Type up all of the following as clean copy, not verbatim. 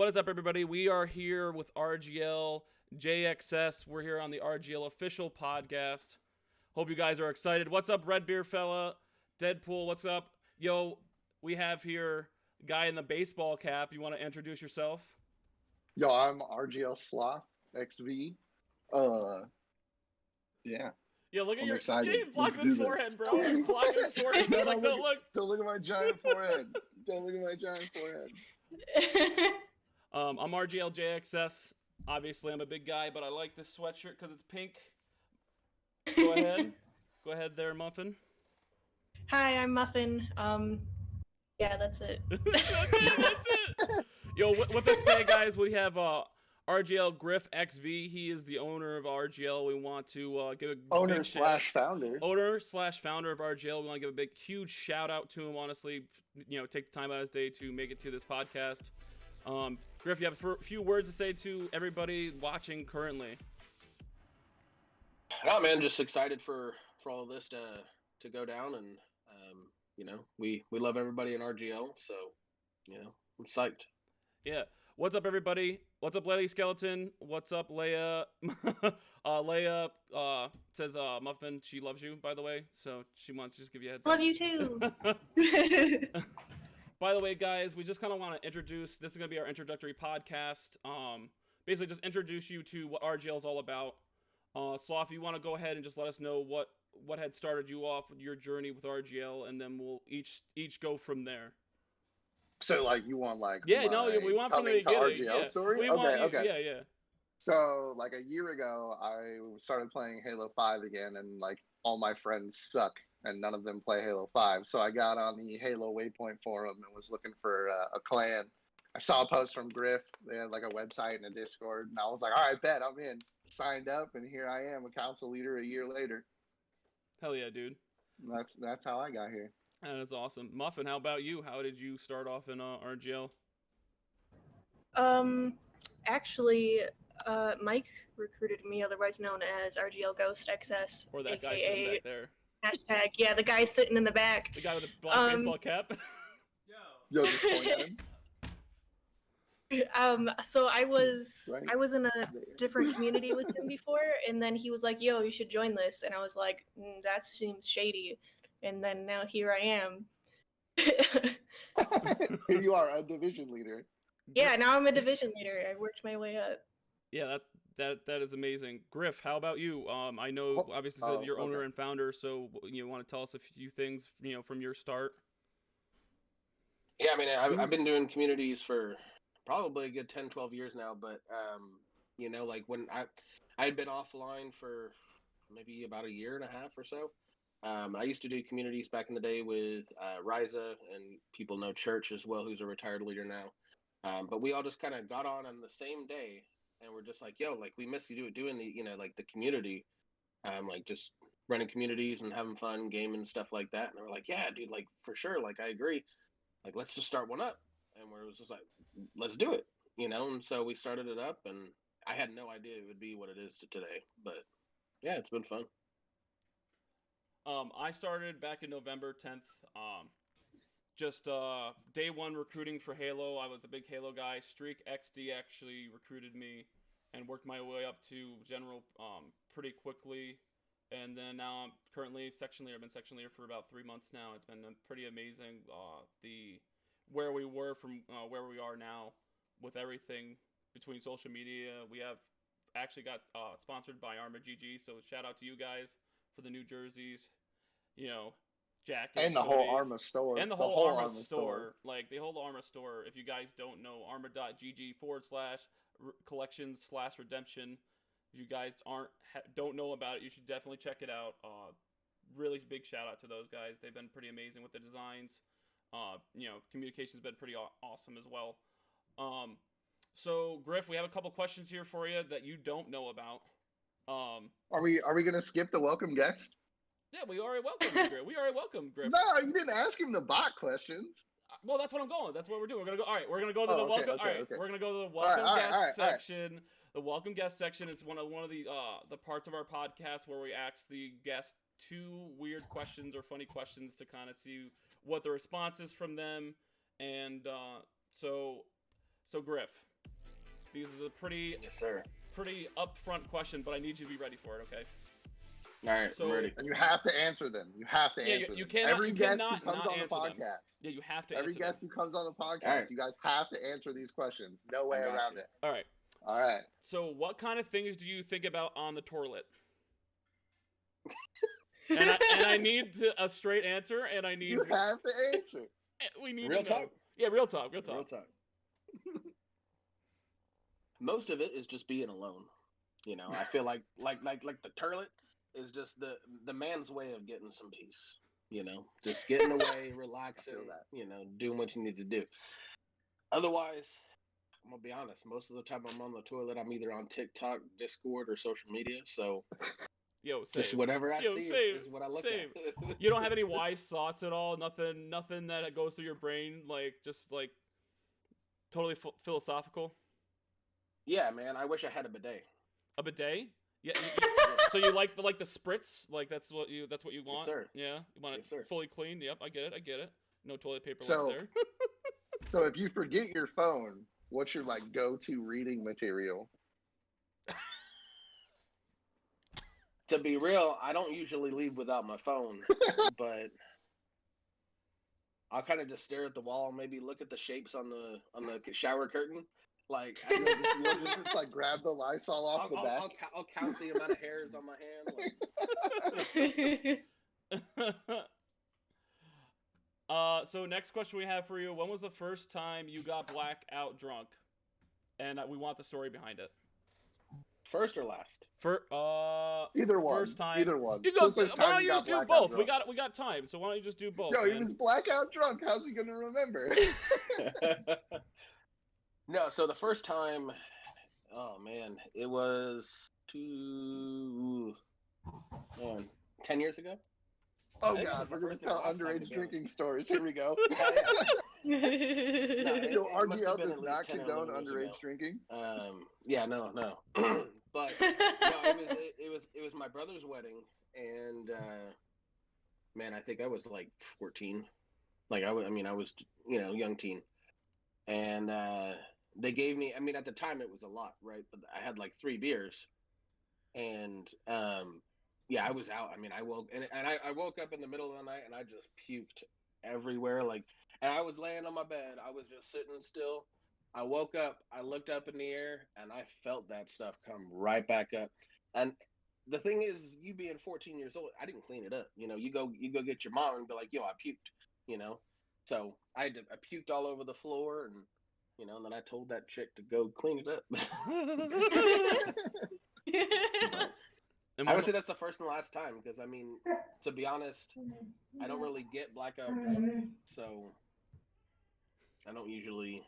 What is up, everybody? We are here with RGL JXS. We're here on the RGL official podcast. Hope you guys are excited. What's up, Red Beer fella? Deadpool, what's up? Yo, we have here a guy in the baseball cap. You want to introduce yourself? Yo, I'm RGL Sloth XV. Yeah. Yeah, look at I'm your. excited. Yeah, he's blocking his forehead, bro. He's blocking his forehead. He's like, don't look. Don't look at my giant forehead. Don't look at my giant forehead. I'm RGL JXS. Obviously, I'm a big guy, but I like this sweatshirt because it's pink. Go ahead. Go ahead there, Muffin. Hi, I'm Muffin. Yeah, that's it. That's it. Yo, with us today, guys, we have RGL Griff XV. He is the owner of RGL. We want to give a owner slash founder. Owner slash founder of RGL. We want to give a big, huge shout out to him. Honestly, take the time out of his day to make it to this podcast. Griff, you have a few words to say to everybody watching currently. Oh man, just excited for all of this to go down, and we love everybody in RGL, so I'm psyched. Yeah. What's up, everybody? What's up, Lady Skeleton? What's up, Leia? Leia says Muffin, she loves you, by the way, so she wants to just give you a heads up. Love you too. By the way, guys, we just kind of want to introduce, this is going to be our introductory podcast. Basically, just introduce you to what RGL is all about. Sloth, if you want to go ahead and just let us know what had started you off with your journey with RGL, and then we'll each go from there. So, you want, we want from the beginning. RGL story? Okay. Yeah. So, a year ago, I started playing Halo 5 again, and, all my friends suck, and none of them play Halo 5. So I got on the Halo Waypoint forum and was looking for a clan. I saw a post from Griff. They had, a website and a Discord, and I was like, all right, bet, I'm in. Signed up, and here I am, a council leader a year later. Hell yeah, dude. That's how I got here. That is awesome. Muffin, how about you? How did you start off in RGL? Actually, Mike recruited me, otherwise known as RGL Ghost XS. Or that guy sitting back there. Hashtag, yeah, the guy sitting in the back. The guy with the black baseball cap. Yo, just point at him. So I was in a different community with him before, and then he was like, yo, you should join this, and I was like, that seems shady, and then now here I am. Here you are, a division leader. Yeah, now I'm a division leader. I worked my way up. Yeah, that is amazing. Griff, how about you? I know obviously said you're owner and founder, so you want to tell us a few things from your start. Yeah, I mean, I've been doing communities for probably a good 10, 12 years now, but when I had been offline for maybe about a year and a half or so. I used to do communities back in the day with Riza, and people know Church as well, who's a retired leader now. But we all just kind of got on the same day, and we're just like, yo, we miss you doing the the community, just running communities and having fun, gaming and stuff like that. And we're like, yeah, dude, for sure, I agree, let's just start one up. And we're just like, let's do it, and so we started it up, and I had no idea it would be what it is to today, but yeah, it's been fun. I started back in November 10th. Just day one recruiting for Halo. I was a big Halo guy. Streak XD actually recruited me and worked my way up to general pretty quickly. And then now I'm currently section leader. I've been section leader for about 3 months now. It's been pretty amazing. Where we were from where we are now with everything between social media. We have actually got sponsored by Armor GG. So shout out to you guys for the new jerseys. Jackets and the whole Arma store. And the whole Arma store. The whole Arma store. If you guys don't know, arma.gg/collections/redemption. If you guys don't know about it, you should definitely check it out. Really big shout out to those guys. They've been pretty amazing with the designs. Communication's been pretty awesome as well. So Griff, we have a couple questions here for you that you don't know about. Are we gonna skip the welcome guest? Yeah, we already welcomed Griff. No, you didn't ask him the bot questions. Well, that's what I'm going. That's what we're doing. We're gonna go. All right, we're gonna go to the welcome. Okay, all right, okay. We're gonna go to the welcome guest section. The welcome guest section is one of the parts of our podcast where we ask the guest 2 weird questions or funny questions to kind of see what the response is from them. And so So Griff, this is a pretty upfront question, but I need you to be ready for it. Okay. All right, I'm ready. And you have to answer them. You have to answer them. Every guest who comes on the podcast. Yeah, you have to Every answer guest them. who comes on the podcast, you guys have to answer these questions. No way around it. All right. All right. So what kind of things do you think about on the toilet? and I need a straight answer, and I need... You have to answer. We need real to know. talk? Yeah, real talk. Real talk. Real talk. Most of it is just being alone. You know, I feel like the toilet is just the man's way of getting some peace. You know, just getting away, relaxing, you know, doing what you need to do. Otherwise, I'm gonna be honest, most of the time I'm on the toilet, I'm either on TikTok, Discord, or social media. So just whatever I see is what I look at. You don't have any wise thoughts at all? Nothing that goes through your brain, like just like totally philosophical? Yeah, man, I wish I had a bidet. A bidet? Yeah. So you like the spritz? Like that's what you want? Yes, sir. Yeah. You want it fully clean? Yep, I get it. No toilet paper left there. So if you forget your phone, what's your like go-to reading material? To be real, I don't usually leave without my phone, but I'll kind of just stare at the wall, maybe look at the shapes on the shower curtain. Like, you just like grab the Lysol off the back. I'll count the amount of hairs on my hand. So next question we have for you: when was the first time you got blackout drunk? And we want the story behind it. First or last? Either one. First time. Either one. You go. Why don't you just do both? We got time, so why don't you just do both? No, he was blackout drunk. How's he gonna remember? No, so the first time, oh man, it was 10 years ago. Oh god, we're gonna tell underage drinking stories. Here we go. RGL does not condone underage drinking. Yeah, no. But no, it was my brother's wedding, and man, I think I was like 14. Like I was young teen, and they gave me. I mean, at the time it was a lot, right? But I had like 3 beers, and yeah, I was out. I mean, I woke up in the middle of the night and I just puked everywhere. Like, and I was laying on my bed. I was just sitting still. I woke up. I looked up in the air and I felt that stuff come right back up. And the thing is, you being 14 years old, I didn't clean it up. You know, you go get your mom and be like, "Yo, I puked." You know, so I puked all over the floor, and and then I told that chick to go clean it up. I would say that's the first and last time, because I mean, to be honest, I don't really get blackout drunk, so I don't usually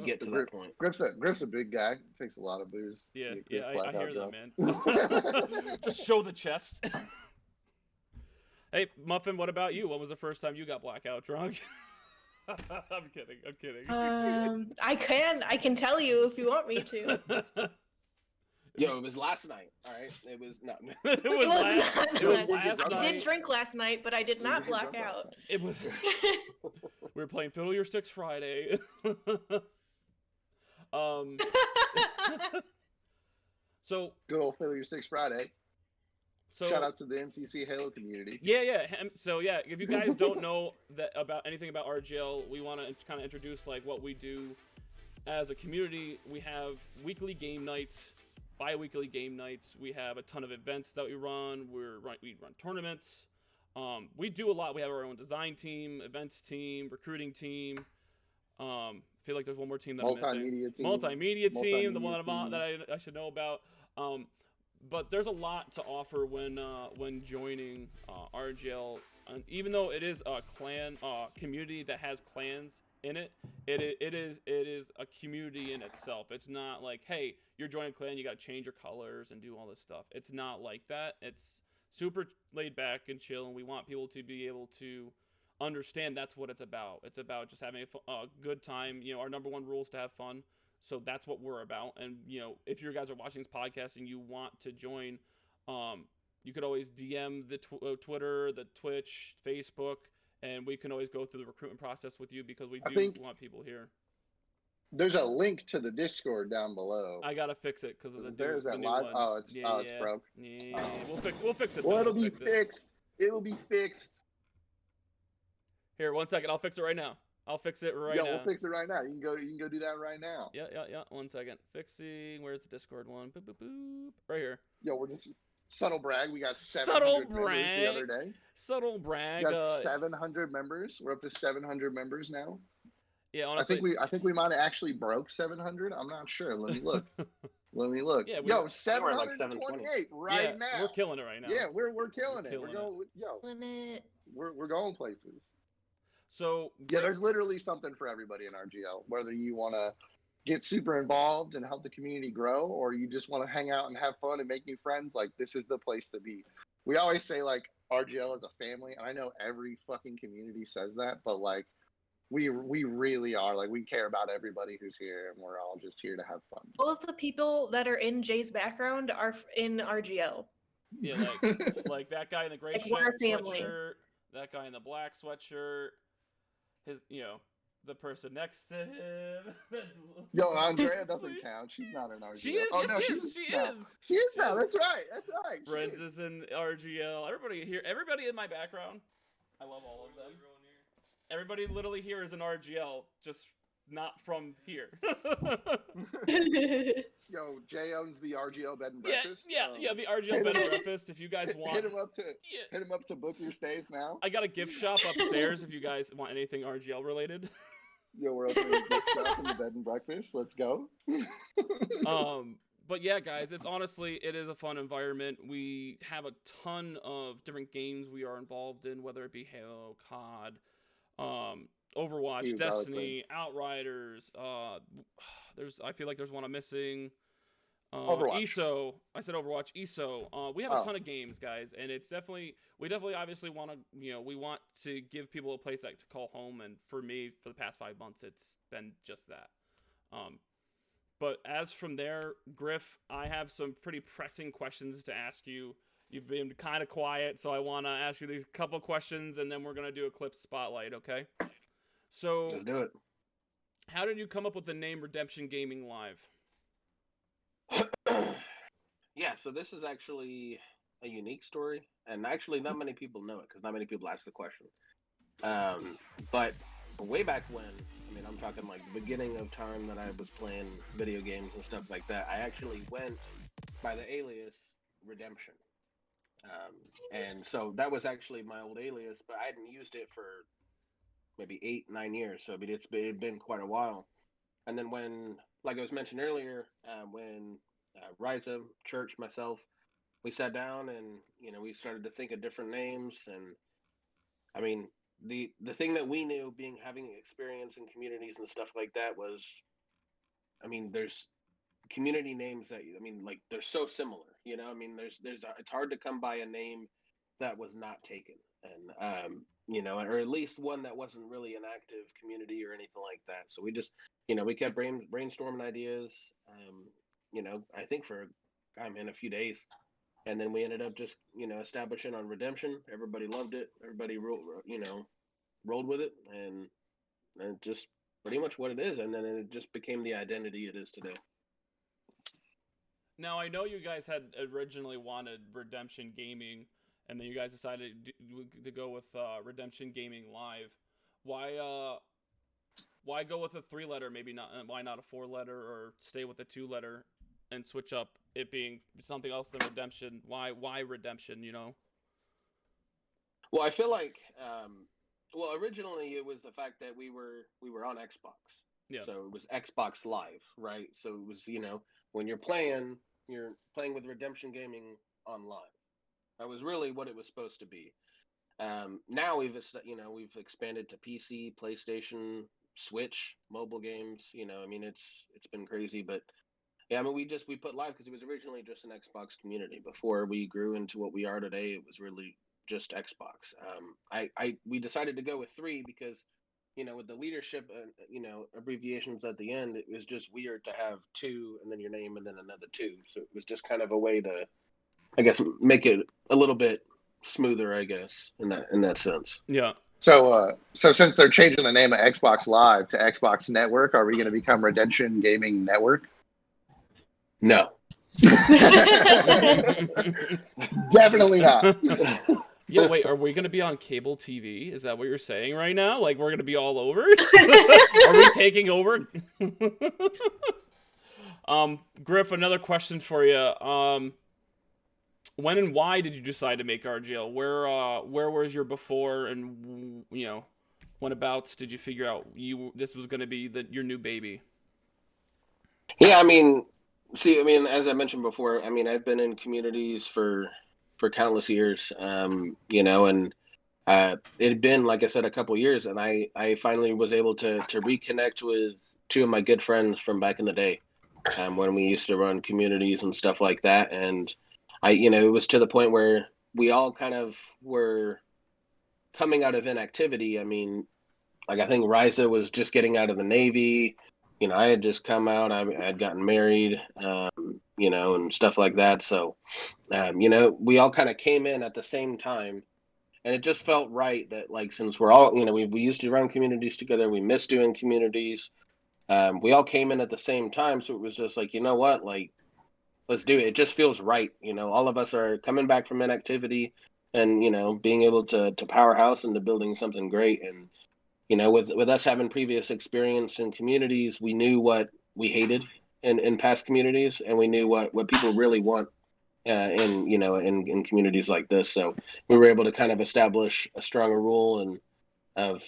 get to that point. Griff's a big guy. He takes a lot of booze. Yeah, I hear that, man. Just show the chest. Hey, Muffin, what about you? When was the first time you got blackout drunk? I'm kidding. I can tell you if you want me to. Yo, it was last night. All right, it was not. It was last night. I did drink last night, but I did not black out. It was. We were playing Fiddle Your Sticks Friday. So good old Fiddle Your Sticks Friday. So shout out to the MCC Halo community. Yeah. So yeah, if you guys don't know anything about RGL, we want to kind of introduce like what we do as a community. We have weekly game nights, bi-weekly game nights. We have a ton of events that we run. We run tournaments. We do a lot. We have our own design team, events team, recruiting team. I feel like there's one more team that I'm missing. Multimedia team, the one that I should know about. But there's a lot to offer when joining RGL. And even though it is a clan community that has clans in it, it is a community in itself. It's not like, hey, you're joining a clan, you got to change your colors and do all this stuff. It's not like that. It's super laid back and chill, and we want people to be able to understand that's what it's about. It's about just having a good time. Our number one rule is to have fun. So that's what we're about. And, if you guys are watching this podcast and you want to join, you could always DM the Twitter, the Twitch, Facebook, and we can always go through the recruitment process with you, because we want people here. There's a link to the Discord down below. I gotta fix it because of the There's that new live. one. Oh, it's broke. Yeah, we'll fix it. Well, though. it'll be fixed. It'll be fixed. Here, 1 second. I'll fix it right now. I'll fix it right now. We'll fix it right now. You can go do that right now. Yeah. 1 second. Fixing. Where's the Discord one? Boop, boop, boop. Right here. Yo, we're just subtle brag. We got 700 members the other day. Subtle brag. We got 700 members. We're up to 700 members now. Yeah, honestly. I think we might have actually broke 700. I'm not sure. Let me look. Yeah, yo, 728 right now. We're killing it right now. Yeah, we're killing it. We're going places. So yeah, there's literally something for everybody in RGL. Whether you want to get super involved and help the community grow, or you just want to hang out and have fun and make new friends, like this is the place to be. We always say like RGL is a family, and I know every fucking community says that, but like we really are, like we care about everybody who's here, and we're all just here to have fun. All of the people that are in Jay's background are in RGL. Yeah, like that guy in the gray sweatshirt, that guy in the black sweatshirt, his, the person next to him. Yo, Andrea doesn't count. She's not in RGL. She is. Oh, yes, no, she is. She is now. That's right. Brent is in RGL. Everybody here. Everybody in my background. I love all of them. Everybody literally here is in RGL, just not from here. Yo, Jay owns the RGL bed and breakfast. Yeah, the RGL bed and breakfast. If you guys want, hit him up to book your stays now. I got a gift shop upstairs. If you guys want anything RGL related. Yo, we're opening a gift shop in the bed and breakfast. Let's go. But yeah, guys, it is a fun environment. We have a ton of different games we are involved in, whether it be Halo, COD, Overwatch, Destiny, Outriders. I feel like there's one I'm missing. Overwatch. ESO. I said Overwatch. ESO. We have a ton of games, guys, and we definitely obviously want to, we want to give people a place to call home, and for me, for the past 5 months, it's been just that. But as from there, Griff, I have some pretty pressing questions to ask you. You've been kind of quiet, so I want to ask you these couple questions, and then we're going to do a clip spotlight, okay? So let's do it. How did you come up with the name Redemption Gaming Live? Yeah, so this is actually a unique story, and actually not many people know it because not many people ask the question. But way back when, I'm talking like the beginning of time that I was playing video games and stuff like that, I actually went by the alias Redemption. And so that was actually my old alias, but I hadn't used it for maybe 8-9 years. So it's been quite a while. And then when, like I was mentioned earlier, when Riza, Church, myself, we sat down and, we started to think of different names. And the thing that we knew, having experience in communities and stuff like that, was, there's community names that, they're so similar, it's hard to come by a name that was not taken, and or at least one that wasn't really an active community or anything like that. So we just, we kept brainstorming ideas, I think for a few days, and then we ended up just, establishing on Redemption. Everybody loved it. Everybody rolled with it, and just pretty much what it is. And then it just became the identity it is today. Now, I know you guys had originally wanted Redemption Gaming, and then you guys decided to go with Redemption Gaming Live. Why go with a 3-letter? Maybe not. Why not a 4-letter, or stay with a 2-letter and switch up it being something else than Redemption? Why Redemption? Well, I feel like originally it was the fact that we were on Xbox. Yeah. So it was Xbox Live, right? So it was, when you're playing with Redemption Gaming online. That was really what it was supposed to be. Now we've expanded to PC, PlayStation, Switch, mobile games. It's been crazy, but yeah, we put live because it was originally just an Xbox community. Before we grew into what we are today, it was really just Xbox. We decided to go with 3 because, with the leadership, abbreviations at the end, it was just weird to have 2 and then your name and then another 2. So it was just kind of a way to, I guess, make it a little bit smoother, I guess, in that sense. Yeah. So since they're changing the name of Xbox Live to Xbox Network, are we going to become Redemption Gaming Network? No. Definitely not. Yeah, wait, are we going to be on cable TV? Is that what you're saying right now? Like, we're going to be all over? Are we taking over? Griff, another question for you. When and why did you decide to make RGL? Where was your before, and whenabouts did you figure out this was going to be your new baby? Yeah, I mean, as I mentioned before, I mean, I've been in communities for countless years, and it had been, like I said, a couple years, and I finally was able to reconnect with two of my good friends from back in the day, when we used to run communities and stuff like that. And it was to the point where we all kind of were coming out of inactivity. I mean, like, I think Ryza was just getting out of the Navy. I had just come out. I had gotten married, and stuff like that. So, we all kind of came in at the same time, and it just felt right that, like, since we're all, we used to run communities together, we miss doing communities. We all came in at the same time, so it was just like, you know what, like, let's do it. It just feels right. All of us are coming back from inactivity, and being able to powerhouse into building something great. And with us having previous experience in communities, we knew what we hated in past communities, and we knew what people really want in communities like this. So we were able to kind of establish a stronger rule and of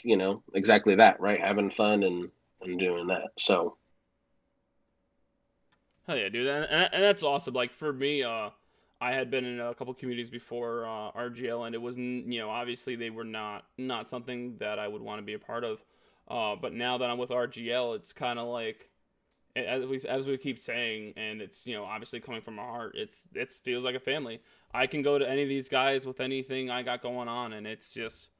exactly that, right? Having fun and doing that. So. Hell yeah, dude, and that's awesome. Like, for me, I had been in a couple communities before RGL, and it wasn't, obviously they were not something that I would want to be a part of. But now that I'm with RGL, it's kind of like, as we keep saying, and it's obviously coming from our heart, it feels like a family. I can go to any of these guys with anything I got going on, and it's just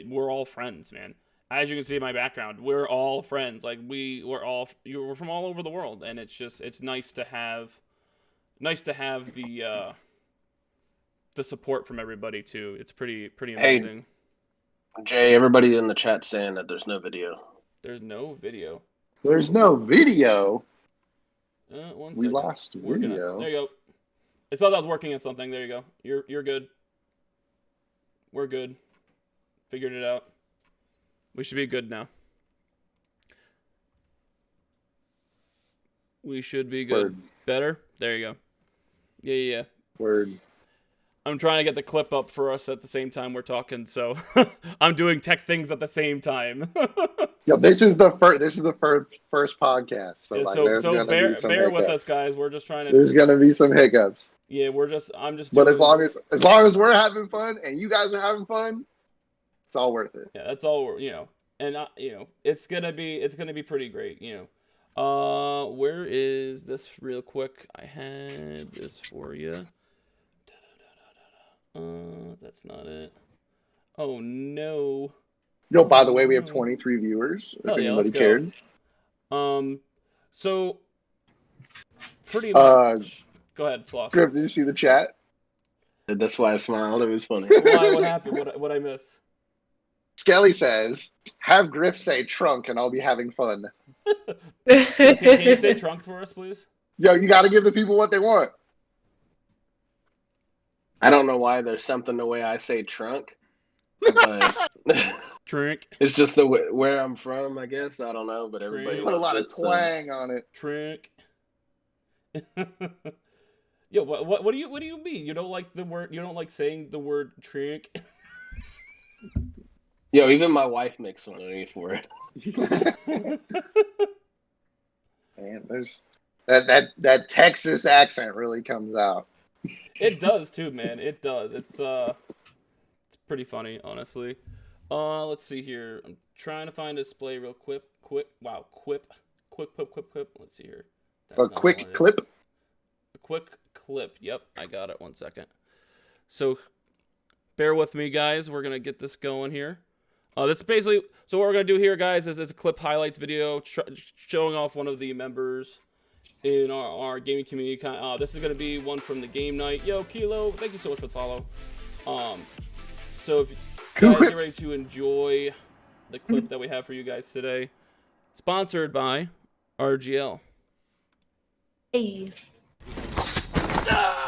we're all friends, man. As you can see in my background, we're all friends. Like, we're from all over the world, and it's nice to have the support from everybody too. It's pretty amazing. Hey, Jay, everybody in the chat saying that there's no video. There's no video. There's no video. We lost video. There you go. It thought I was working at something. There you go. You're good. We're good. Figured it out. We should be good now. We should be good. Word. Better? There you go. Yeah. Word. I'm trying to get the clip up for us at the same time we're talking, so I'm doing tech things at the same time. Yeah, this is the first podcast, so, yeah, like, so bear with us, guys. We're just trying to. There's gonna be some hiccups. Yeah, I'm just. But as long as we're having fun and you guys are having fun, it's all worth it. Yeah, that's all and it's gonna be pretty great. Where is this real quick? I had this for you. That's not it. Oh no. Yo, by the way, we have 23 viewers. If anybody cared. So pretty much. Go ahead, Sloth. Griff, did you see the chat? That's why I smiled. It was funny. Why? What happened? What I miss? Skelly says, "Have Griff say trunk, and I'll be having fun." Can you say trunk for us, please? Yo, you got to give the people what they want. I don't know why there's something the way I say trunk. But Trink. It's just the where I'm from, I guess. I don't know, but everybody put a lot of twang on it. Trink. Yo, what do you mean? You don't like the word? You don't like saying the word trink? Yo, even my wife makes fun of me for it. Man, there's that Texas accent really comes out. It does too, man. It does. It's pretty funny, honestly. Let's see here. I'm trying to find a display real quick. Wow, quip. Let's see here. A quick clip. A quick clip. Yep, I got it. 1 second. So, bear with me, guys. We're gonna get this going here. This is basically, so what we're gonna do here, guys, is a clip highlights video showing off one of the members in our gaming community. This is gonna be one from the game night. Yo, Kilo, thank you so much for the follow. So guys get ready to enjoy the clip that we have for you guys today. Sponsored by RGL. Hey.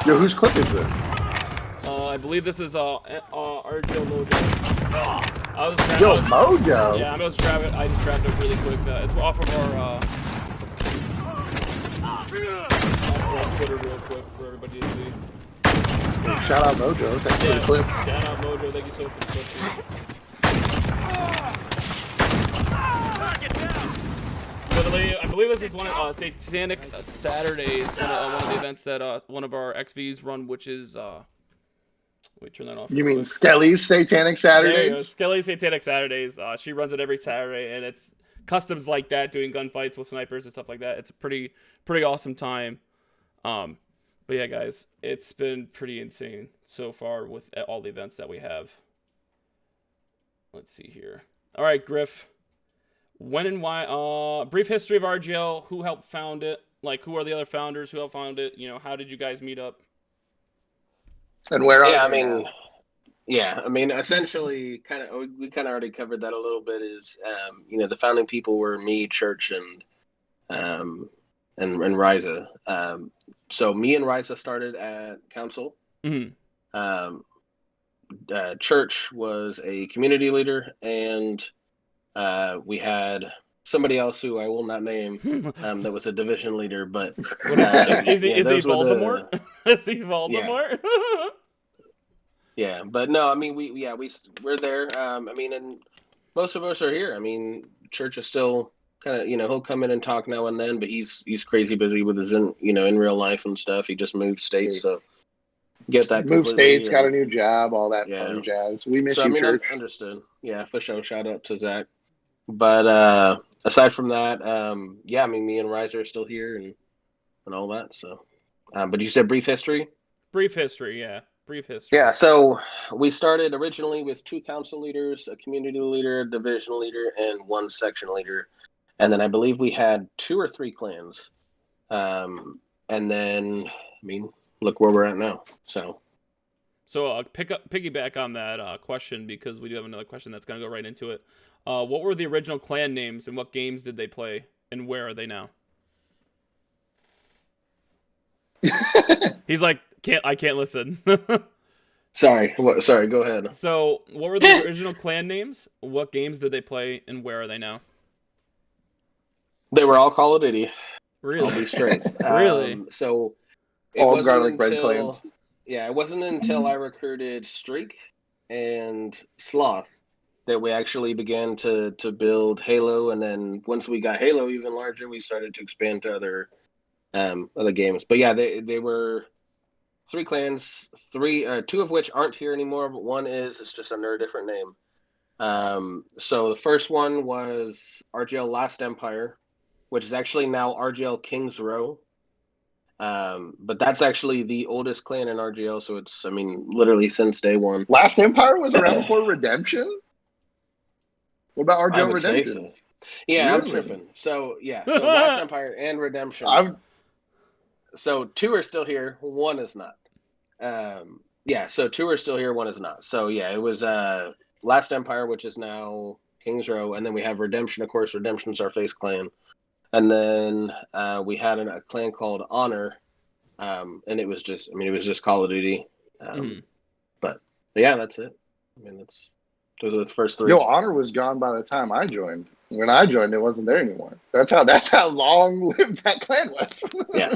Yo, whose clip is this? I believe this is RGL Mojo. Mojo? Yeah, I just grabbed it really quick. It's off of our Twitter real quick for everybody to see. Shout out Mojo. Thanks for the clip. Shout out Mojo. Thank you so much for the clip. Literally, I believe this is one of Satanic Saturdays, one of the events that one of our XVs run, which is wait, turn that off. You mean Skelly's Satanic Saturdays? There you go. Skelly's Satanic Saturdays. She runs it every Saturday, and it's customs like that, doing gunfights with snipers and stuff like that. It's a pretty awesome time. But yeah, guys, it's been pretty insane so far with all the events that we have. Let's see here. All right, Griff. When and why? Brief history of RGL. Who helped found it? Like, who are the other founders who helped found it? You know, how did you guys meet up? And where are essentially, we kind of already covered that a little bit. Is the founding people were me, Church, and Ryza. So me and Ryza started at Council. Mm-hmm. Church was a community leader, and we had somebody else who I will not name that was a division leader. But is he Voldemort? Is he Voldemort? Yeah, but no, I mean we're there. And most of us are here. I mean, Church is still kind of he'll come in and talk now and then, but he's crazy busy with his in real life and stuff. He just moved states, so get that. Moved states, got a new job, all that fun jazz. We miss you, Church. Understood. Yeah, for sure. Shout out to Zach. But aside from that, me and Ryza are still here and all that. So, but you said brief history. Brief history, yeah. Brief history. Yeah, so we started originally with 2 council leaders, a community leader, a division leader, and 1 section leader. And then I believe we had 2 or 3 clans. And then, look where we're at now. So piggyback on that question, because we do have another question that's going to go right into it. What were the original clan names, and what games did they play, and where are they now? He's like, I can't listen. Sorry, go ahead. So, what were the original clan names? What games did they play, and where are they now? They were all Call of Duty. Really? I'll be straight. Really? So, all garlic bread clans. Yeah, it wasn't until I recruited Streak and Sloth that we actually began to build Halo, and then once we got Halo even larger, we started to expand to other games. But yeah, they were 3 clans, 2 of which aren't here anymore, but one it's just under a different name. So the first one was RGL Last Empire, which is actually now RGL Kings Row. But that's actually the oldest clan in RGL, so it's literally since day one. Last Empire was around before Redemption? What about RGL Redemption? So. Yeah, really? I'm tripping. So Last Empire and Redemption. So 2 are still here, 1 is not. So 2 are still here, 1 is not. So yeah, it was Last Empire, which is now Kings Row, and then we have Redemption. Of course, Redemption's our face clan. And then we had a clan called Honor, and it was just Call of Duty. But yeah, that's it. Those are the first 3. Yo, Honor was gone by the time I joined. When I joined, it wasn't there anymore. That's how long-lived that clan was. Yeah.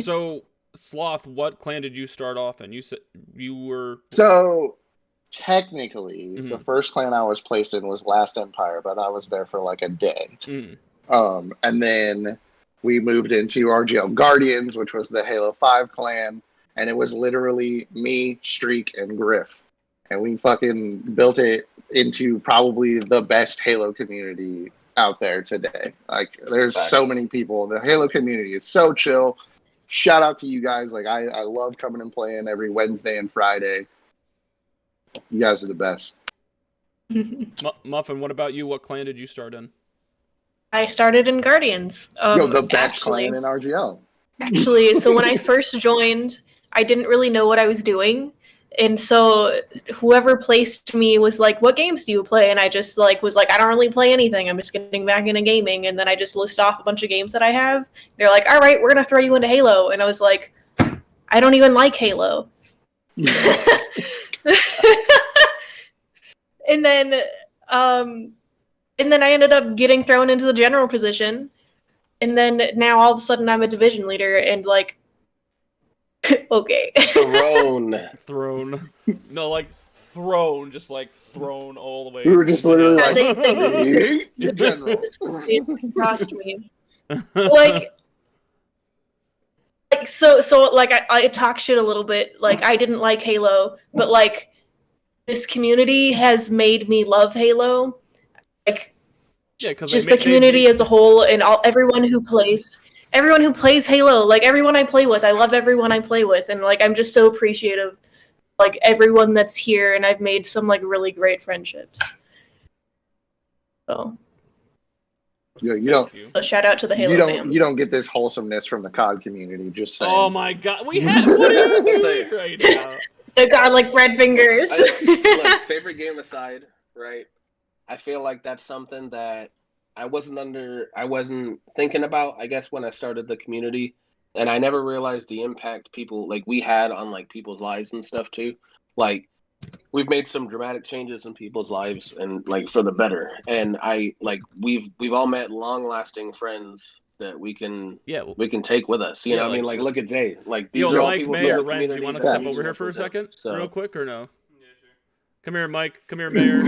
So, Sloth, what clan did you start off in? You said you were... So, technically, the first clan I was placed in was Last Empire, but I was there for like a day. And then we moved into RGL Guardians, which was the Halo 5 clan, and it was literally me, Streak, and Griff. And we fucking built it into probably the best Halo community out there today. Like, there's so many people. The Halo community is so chill. Shout out to you guys. Like, I love coming and playing every Wednesday and Friday. You guys are the best. Muffin, what about you? What clan did you start in? I started in Guardians. The best clan in RGL. Actually, so when I first joined, I didn't really know what I was doing. And so whoever placed me was like, what games do you play? And I just was like, I don't really play anything. I'm just getting back into gaming. And then I just listed off a bunch of games that I have. They're like, all right, we're going to throw you into Halo. And I was like, I don't even like Halo. And then I ended up getting thrown into the general position. And then now all of a sudden I'm a division leader and okay. Thrown. No, like thrown, just like thrown all the way. We were just literally like, the general. It cost me. So I talk shit a little bit. Like, I didn't like Halo, but like this community has made me love Halo. Like, yeah, because just the community as a whole and everyone who plays Halo, like everyone I play with, I love everyone I play with, and like I'm just so appreciative, like everyone that's here, and I've made some like really great friendships. So. You don't. A shout out to the Halo fam. You don't get this wholesomeness from the COD community. Just saying. Oh my god, we have. What are you saying right now? They got like red fingers. Look, favorite game aside, right? I feel like that's something that I wasn't thinking about, I guess, when I started the community, and I never realized the impact people like we had on like people's lives and stuff too. Like, we've made some dramatic changes in people's lives and like for the better. And we've all met long-lasting friends that we can take with us. You know what I mean? Like, look at Jay. Like, these are all Mike, people Mayor, from the Ren, do community. you want to that step we over here stuck for a with them. second, So, real quick, or no? Yeah, sure. Come here, Mike. Come here, Mayor.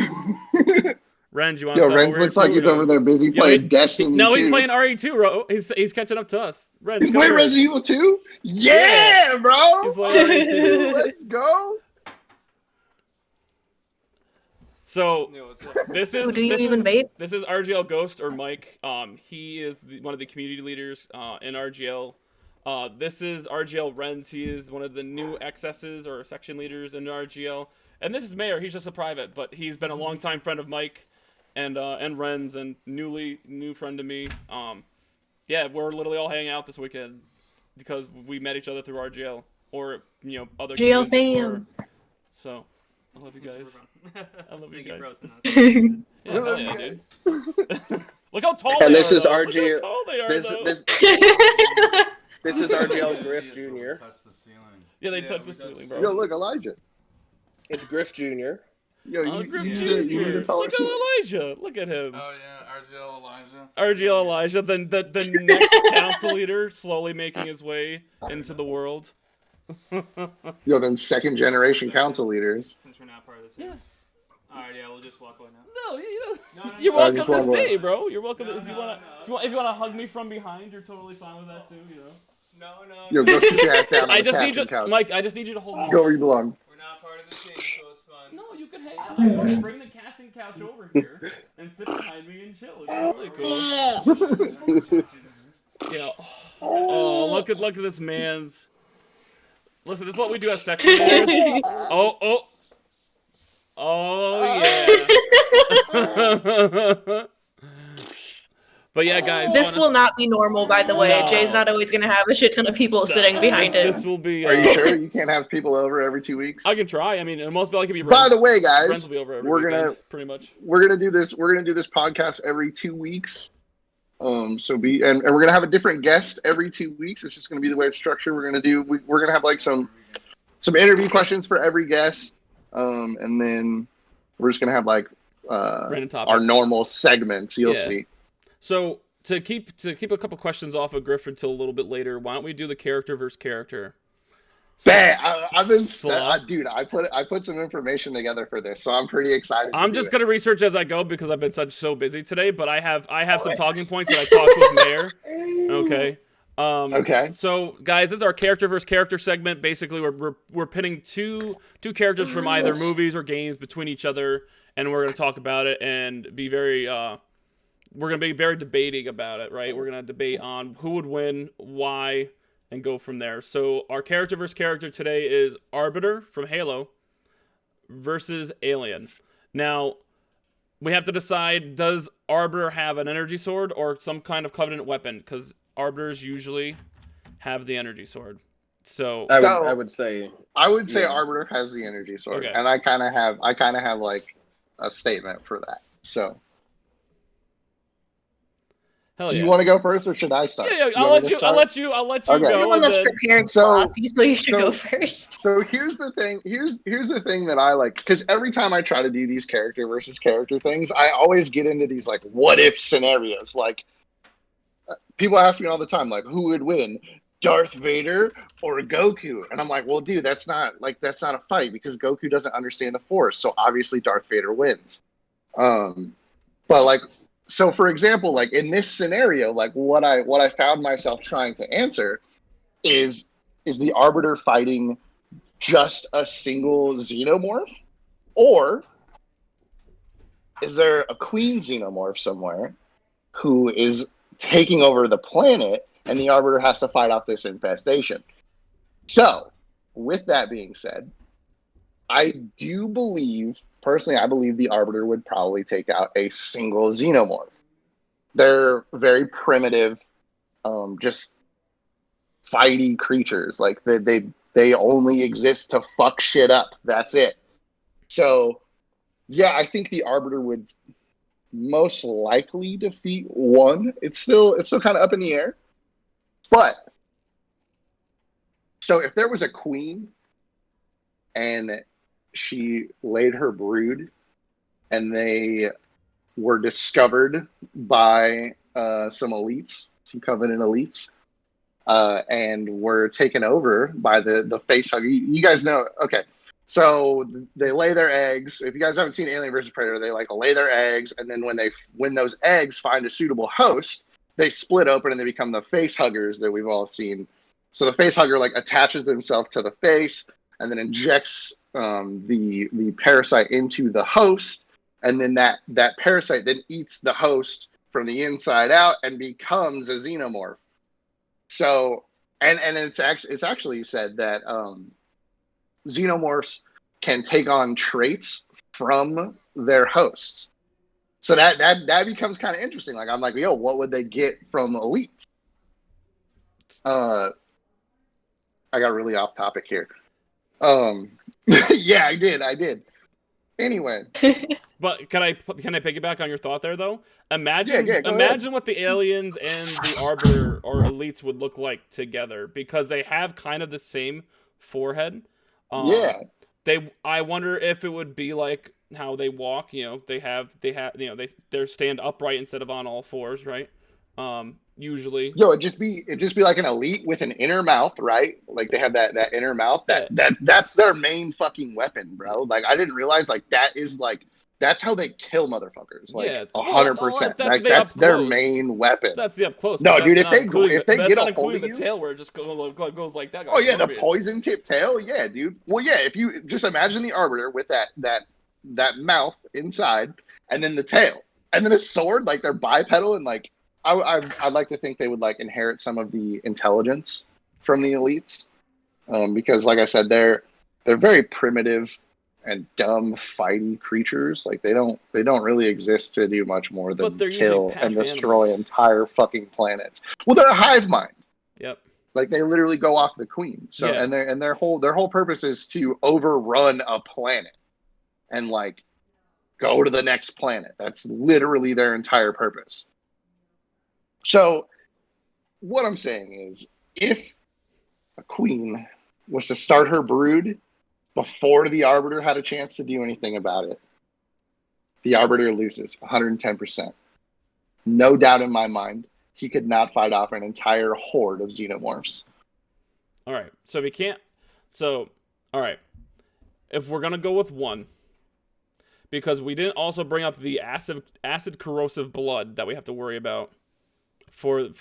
Ren, do you want to step Ren over looks here like too, he's or no? over there busy playing Destiny. No, he's 2. playing RE2, bro. He's catching up to us. Ren, He's come playing here. Resident Evil 2? Yeah, bro! He's playing RE2. Let's go! So this is Do you even vape? This is RGL Ghost or Mike. He is one of the community leaders in RGL. This is RGL Renz. He is one of the new XSs or section leaders in RGL. And this is Mayor. He's just a private, but he's been a longtime friend of Mike and Renz and new friend to me. Yeah, we're literally all hanging out this weekend because we met each other through RGL or other GL communities fam. before. So I love you guys. I love you guys. Yeah, hell yeah, dude. Look how tall And they this are. is though. RG Look how tall they are, this though. this is RGL Griff Jr. Touch the ceiling. Yeah, they touch the ceiling, bro. Yo, look, Elijah. It's Griff Jr. Yo, Griff you Jr. need to tell Look us. at Elijah. Look at him. Oh yeah, RGL Elijah. RGL Elijah, the next council leader, slowly making his way into the world. Yo, them second generation council leaders. Since we're not part of the team. Yeah. Alright, yeah, we'll just walk away now. No, you No, you're no, welcome just to walk away. stay, bro. You're welcome. No, if you no, wanna, no. if you wanna hug me from behind, you're totally fine with that too. No. Yo, go sit your ass down on I the just need casting you, couch. Mike. I just need you to hold me. Go where you belong. We're not part of the team, so it's fun. No, you can hang out. Bring the casting couch over here and sit behind me and chill. It's really cool. Oh, look at this man's. Listen, this is what we do as section leaders. Oh yeah. But yeah, guys. This will not be normal, by the way. No. Jay's not always going to have a shit ton of people sitting behind him. This will be. Are you sure you can't have people over every 2 weeks? I can try. I mean, most likely can be. By the way, Renz guys, will be over every we're weekend, gonna pretty much. we're gonna do this. We're gonna do this podcast every 2 weeks. And we're gonna have a different guest every 2 weeks. It's just gonna be the way it's structured. We're gonna have like some interview questions for every guest. And then we're just gonna have like Random topics. our normal segments. You'll Yeah. see. So to keep a couple questions off of Griff until a little bit later, why don't we do the character versus character? I've been, Sloth. dude. I put some information together for this, so I'm pretty excited. I'm just gonna research as I go because I've been so busy today. But I have some talking points that I talked with Mayor. Okay. Okay. So guys, this is our character versus character segment. Basically, we're pitting two characters from either movies or games between each other, and we're gonna talk about it and be very we're gonna be very debating about it, right? We're gonna debate on who would win, why, and go from there. So our character versus character today is Arbiter from Halo versus Alien. Now, we have to decide, does Arbiter have an energy sword or some kind of Covenant weapon? Because Arbiters usually have the energy sword. So I would say yeah. Arbiter has the energy sword, Okay. and I kind of have like a statement for that. So, hell do yeah. you want to go first, or should I start? Yeah, You I'll want let me to you. start? I'll let you Okay. You're go. the one and that's then- prepared So- Sloth, so you should so- go first. So here's the thing. Here's the thing that I like, because every time I try to do these character versus character things, I always get into these like what if scenarios. Like people ask me all the time, like who would win, Darth Vader or Goku? And I'm like, well, dude, that's not a fight because Goku doesn't understand the Force, so obviously Darth Vader wins. But like, so for example, like in this scenario, like what I found myself trying to answer is the Arbiter fighting just a single xenomorph, or is there a queen xenomorph somewhere who is taking over the planet and the Arbiter has to fight off this infestation? So with that being said, I believe the Arbiter would probably take out a single xenomorph. They're very primitive, just fighty creatures. Like they only exist to fuck shit up. That's it. So, yeah, I think the Arbiter would most likely defeat one. It's still kind of up in the air. But so if there was a queen and she laid her brood and they were discovered by some elites, some Covenant elites, and were taken over by the face hugger. You guys know, okay. So they lay their eggs. If you guys haven't seen Alien vs. Predator, they like lay their eggs, and then when those eggs find a suitable host, they split open and they become the face huggers that we've all seen. So the face hugger like attaches himself to the face and then injects the parasite into the host, and then that parasite then eats the host from the inside out and becomes a xenomorph. So, and it's actually said that xenomorphs can take on traits from their hosts. So that becomes kind of interesting. Like I'm like, yo, what would they get from elites? I got really off topic here. Yeah, I did. Anyway. But can I piggyback on your thought there though? Imagine what the aliens and the Arbiter or elites would look like together, because they have kind of the same forehead. Yeah. I wonder if it would be like how they walk. You know, they they stand upright instead of on all fours, right? Usually. Yo, it'd just be like an elite with an inner mouth, right? Like they have that inner mouth. That's their main fucking weapon, bro. Like I didn't realize that's how they kill motherfuckers. Like 100%. That's their main weapon. That's the up close. No, dude, if they get a hold of the you, tail where it just goes like that. Oh yeah, the poison tip tail. Yeah, dude. Well, yeah, if you just imagine the Arbiter with that mouth inside, and then the tail, and then a sword, like they're bipedal, and like I'd like to think they would like inherit some of the intelligence from the elites, because like I said, they're very primitive and dumb fighty creatures. Like they don't really exist to do much more than kill and destroy entire fucking planets. Well, they're a hive mind. Yep. Like they literally go off the queen. So yeah. and their whole purpose is to overrun a planet and like go to the next planet. That's literally their entire purpose. So what I'm saying is, if a queen was to start her brood before the Arbiter had a chance to do anything about it, the Arbiter loses 110%. No doubt in my mind, he could not fight off an entire horde of xenomorphs. All right. So if he can't, all right. If we're gonna go with one, because we didn't also bring up the acid corrosive blood that we have to worry about for the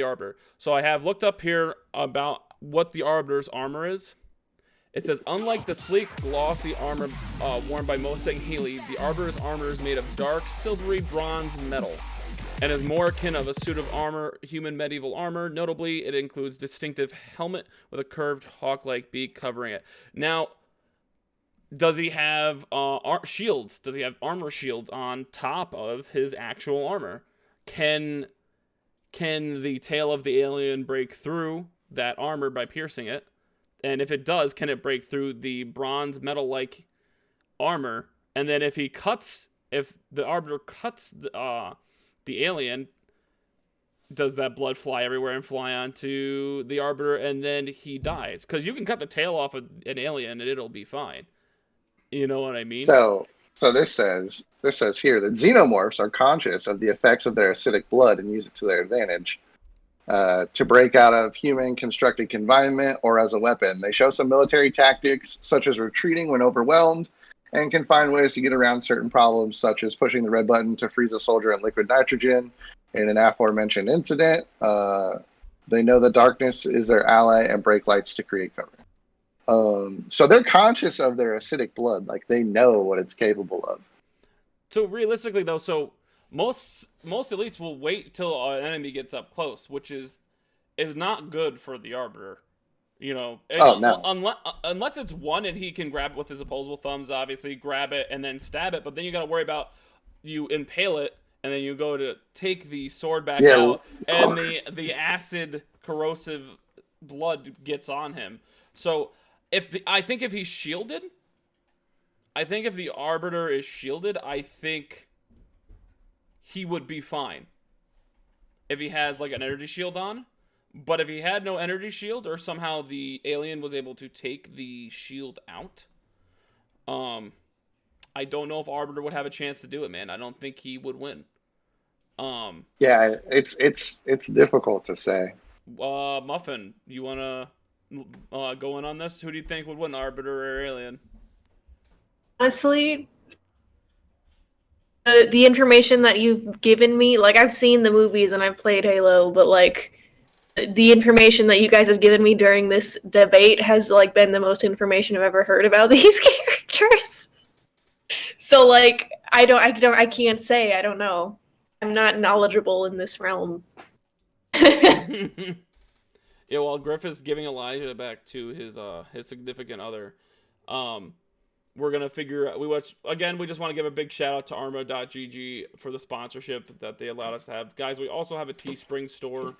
Arbiter. So I have looked up here about what the Arbiter's armor is. It says, unlike the sleek, glossy armor worn by Mosang Healy, the Arbiter's armor is made of dark, silvery bronze metal and is more akin of a suit of armor, human medieval armor. Notably, it includes distinctive helmet with a curved hawk-like beak covering it. Now, does he have shields? Does he have armor shields on top of his actual armor? Can the tail of the alien break through that armor by piercing it? And if it does, can it break through the bronze metal-like armor? And then if the Arbiter cuts the alien, does that blood fly everywhere and fly onto the Arbiter, and then he dies? Because you can cut the tail off of an alien and it'll be fine. You know what I mean? So this says here that xenomorphs are conscious of the effects of their acidic blood and use it to their advantage. To break out of human constructed confinement or as a weapon. They show some military tactics, such as retreating when overwhelmed, and can find ways to get around certain problems, such as pushing the red button to freeze a soldier in liquid nitrogen in an aforementioned incident. They know the darkness is their ally and break lights to create cover. So they're conscious of their acidic blood, like they know what it's capable of. So realistically, though, most elites will wait till an enemy gets up close, which is not good for the Arbiter. You know, no. Unless it's one and he can grab it with his opposable thumbs, obviously grab it and then stab it. But then you got to worry about you impale it and then you go to take the sword back out and the acid corrosive blood gets on him. So I think if he's shielded, I think if the Arbiter is shielded, I think he would be fine if he has like an energy shield on. But if he had no energy shield, or somehow the alien was able to take the shield out, I don't know if Arbiter would have a chance to do it, man. I don't think he would win. Yeah, it's difficult to say. Muffin, you wanna go in on this? Who do you think would win, Arbiter or alien? Honestly, the information that you've given me, like I've seen the movies and I've played Halo, but like the information that you guys have given me during this debate has like been the most information I've ever heard about these characters. So like I can't say. I don't know. I'm not knowledgeable in this realm. Yeah, while Griff is giving Elijah back to his significant other, we're gonna figure out. We just want to give a big shout out to Arma.gg for the sponsorship that they allowed us to have. Guys, we also have a Teespring store.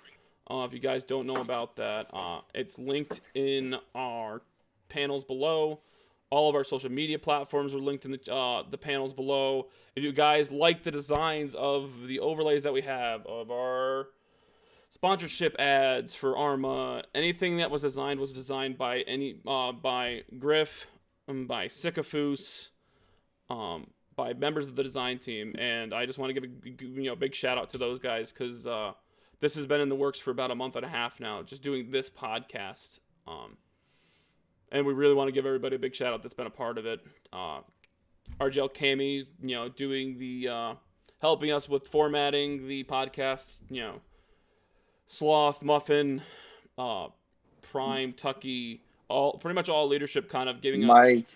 If you guys don't know about that, it's linked in our panels below. All of our social media platforms are linked in the panels below. If you guys like the designs of the overlays that we have, of our sponsorship ads for Arma, anything that was designed by by Griff, by Sycophus, by members of the design team. And I just want to give a big shout out to those guys, because this has been in the works for about a month and a half now, just doing this podcast. And we really want to give everybody a big shout out that's been a part of it. RGL Cami, doing the helping us with formatting the podcast. Sloth, Muffin, Prime, Tucky, pretty much all leadership, kind of giving Mike,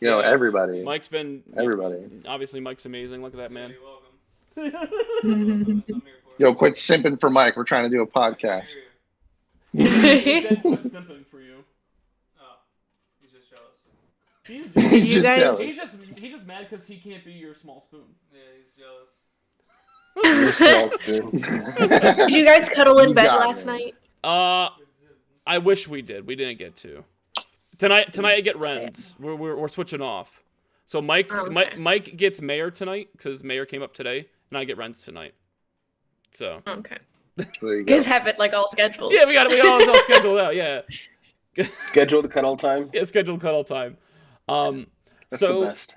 everybody. Mike's been everybody. Obviously, Mike's amazing. Look at that man. You're welcome. Yo, quit simping for Mike. We're trying to do a podcast. He's simping for you. Oh, he's just jealous. He's just jealous. He's just mad because he can't be your small spoon. Yeah, he's jealous. You're small spoon. Did you guys cuddle in You bed got last me. night? I wish we did. We didn't get to. Tonight I get Ren's. We're switching off. So Mike gets Mayor tonight because Mayor came up today, and I get Ren's tonight. So okay. You guys have it like all scheduled. Yeah, we all scheduled out. Yeah. Scheduled cuddle time. Yeah, scheduled cuddle time. That's the best.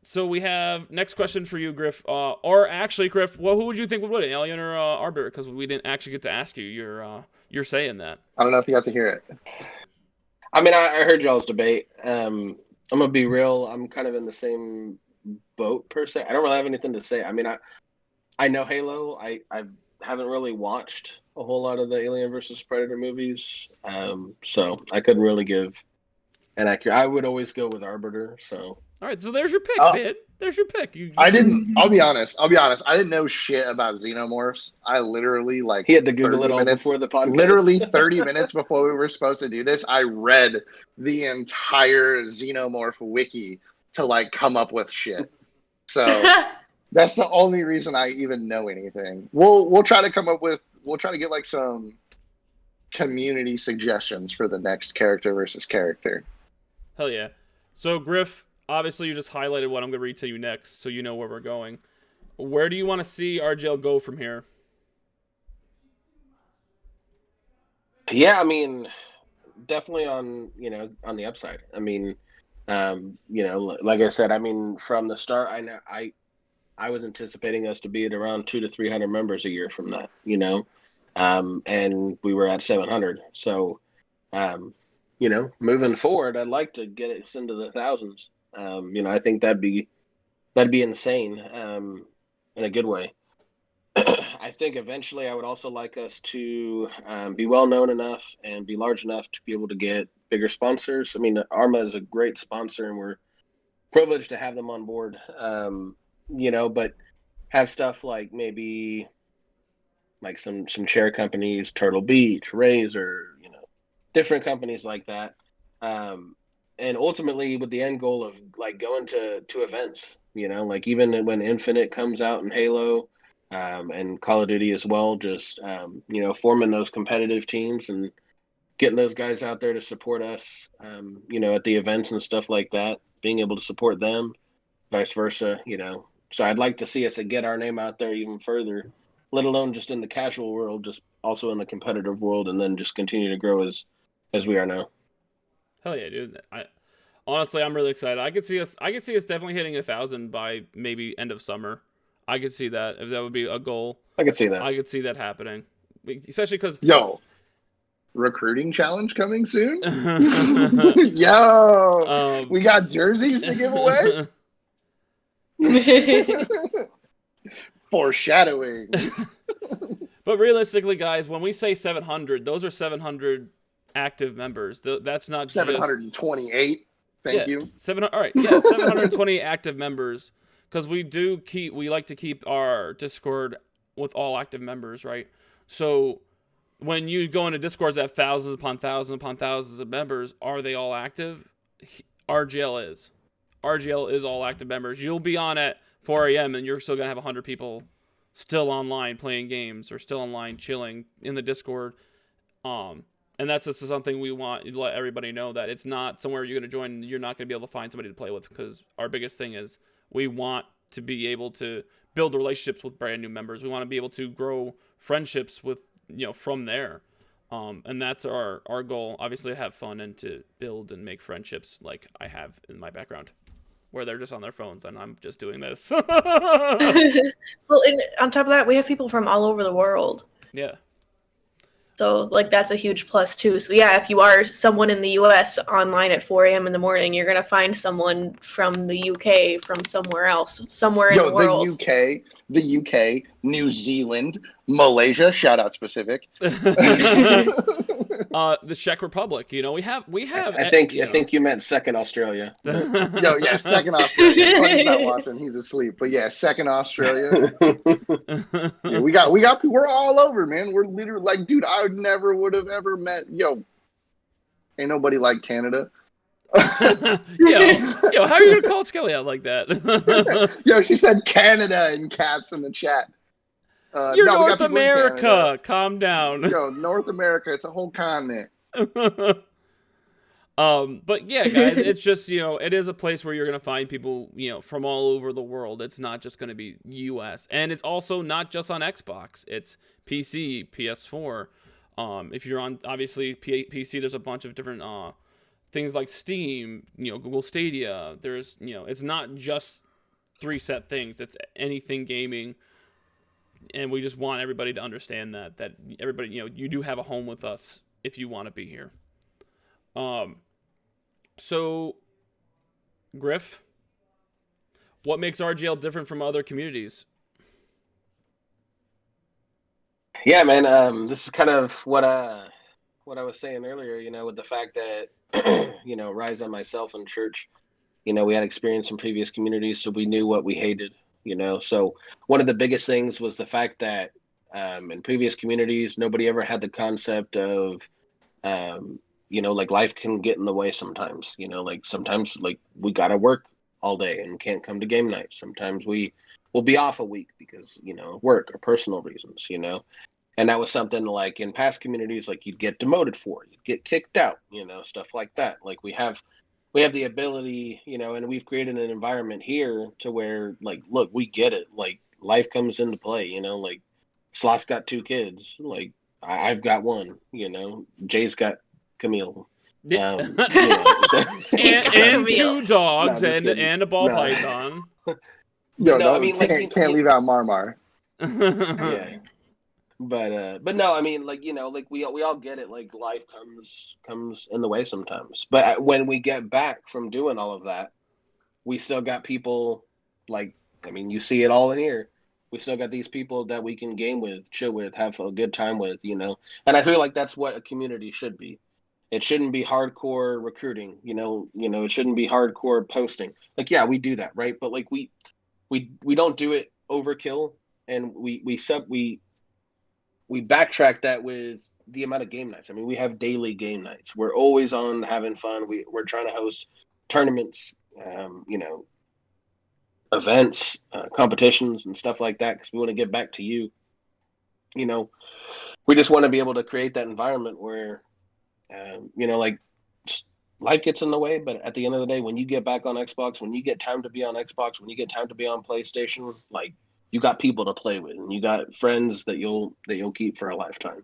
So we have next question for you, Griff. Or actually, Griff, who would you think would win, Alien or Arbiter? Because we didn't actually get to ask you. You're saying that. I don't know if you got to hear it. I mean, I heard y'all's debate. I'm gonna be real. I'm kind of in the same boat per se. I don't really have anything to say. I mean, I know Halo. I haven't really watched a whole lot of the Alien versus Predator movies, so I couldn't really give an accurate. I would always go with Arbiter. So all right, so there's your pick, man. There's your pick. I'll be honest. I didn't know shit about xenomorphs. I literally he had to Google it all before the podcast. Literally 30 minutes before we were supposed to do this, I read the entire xenomorph wiki to come up with shit. So that's the only reason I even know anything. We'll try to come up with. We'll try to get some community suggestions for the next character versus character. Hell yeah. So, Griff, obviously you just highlighted what I'm going to read to you next, so you know where we're going. Where do you want to see RGL go from here? Yeah, I mean, definitely on the upside. I mean, like I said, I mean, from the start, I was anticipating us to be at around 200 to 300 members a year from that, and we were at 700. So, moving forward, I'd like to get us into the thousands. I think that'd be insane, in a good way. I think eventually I would also like us to be well known enough and be large enough to be able to get bigger sponsors. I mean, Arma is a great sponsor, and we're privileged to have them on board. But have stuff like maybe like some chair companies, Turtle Beach, Razor, different companies like that. And ultimately with the end goal of like going to events, like even when Infinite comes out in Halo, and Call of Duty as well, just forming those competitive teams and getting those guys out there to support us, at the events and stuff like that, being able to support them, vice versa, So I'd like to see us get our name out there even further, let alone just in the casual world, just also in the competitive world, and then just continue to grow as we are now. Hell yeah, dude. Honestly, I'm really excited. I could see us definitely hitting 1,000 by maybe end of summer. I could see that, if that would be a goal. I could see that. I could see that happening. Especially because... Yo, recruiting challenge coming soon? Yo, we got jerseys to give away? Foreshadowing. But realistically, guys, when we say 700, those are 700 active members. That's not 728. Thank you. All right, yeah, 720 active members. Because we like to keep our Discord with all active members, right? So when you go into Discords that have thousands upon thousands upon thousands of members, are they all active? RGL is. RGL is all active members. You'll be on at 4 a.m. and you're still going to have 100 people still online playing games or still online chilling in the Discord. And that's just something we want to let everybody know, that it's not somewhere you're going to join and you're not going to be able to find somebody to play with, because our biggest thing is we want to be able to build relationships with brand new members. We want to be able to grow friendships with, from there. And that's our goal, obviously, to have fun and to build and make friendships like I have in my background, where they're just on their phones and I'm just doing this. Well, and on top of that, we have people from all over the world. Yeah. So, that's a huge plus, too. So, yeah, if you are someone in the U.S. online at 4 a.m. in the morning, you're going to find someone from the U.K., from somewhere else, somewhere in the world. The UK, New Zealand, Malaysia, shout out specific. The Czech Republic, we have. I think you meant second Australia. Yo, yeah, second Australia. Tony's not watching; he's asleep. But yeah, second Australia. Yeah, we got. We're all over, man. We're literally dude, I would have ever met. Yo, ain't nobody like Canada. yo, how are you gonna call Skelly out like that? Yo, she said Canada in caps in the chat. You're North America. Calm down. Yo, North America, it's a whole continent. But yeah, guys, it's just, it is a place where you're going to find people, from all over the world. It's not just going to be US. And it's also not just on Xbox. It's PC, PS4. If you're on, obviously, PC, there's a bunch of different things like Steam, Google Stadia. There's, it's not just 3 set things. It's anything gaming. And we just want everybody to understand that everybody, you do have a home with us if you want to be here. So, Griff, what makes RGL different from other communities? Yeah, man. This is kind of what I was saying earlier. With the fact that Rise and myself and church, we had experience in previous communities, so we knew what we hated. So one of the biggest things was the fact that in previous communities, nobody ever had the concept of, life can get in the way sometimes. Sometimes we got to work all day and can't come to game night. Sometimes we will be off a week because, work or personal reasons, And that was something like in past communities, like you'd get demoted for, you'd get kicked out, stuff like that. Like we have the ability, and we've created an environment here to where, like, look, we get it. Like life comes into play, like Sloth's got 2 kids. Like I've got one, Jay's got Camille. So, and 2 dogs No, and a ball python. Yo, No, no, I mean, can't leave out Marmar. Yeah. But no, I mean, like, like we all get it. Like life comes in the way sometimes. But when we get back from doing all of that, we still got people like, I mean, you see it all in here. We still got these people that we can game with, chill with, have a good time with, And I feel like that's what a community should be. It shouldn't be hardcore recruiting, it shouldn't be hardcore posting. Like, yeah, we do that, right? But like we don't do it overkill, and we backtrack that with the amount of game nights. I mean, we have daily game nights. We're always on having fun. We're trying to host tournaments, events, competitions, and stuff like that because we want to get back to you. We just want to be able to create that environment where, like life gets in the way. But at the end of the day, when you get back on Xbox, when you get time to be on Xbox, when you get time to be on PlayStation, like, you got people to play with, and you got friends that you'll keep for a lifetime.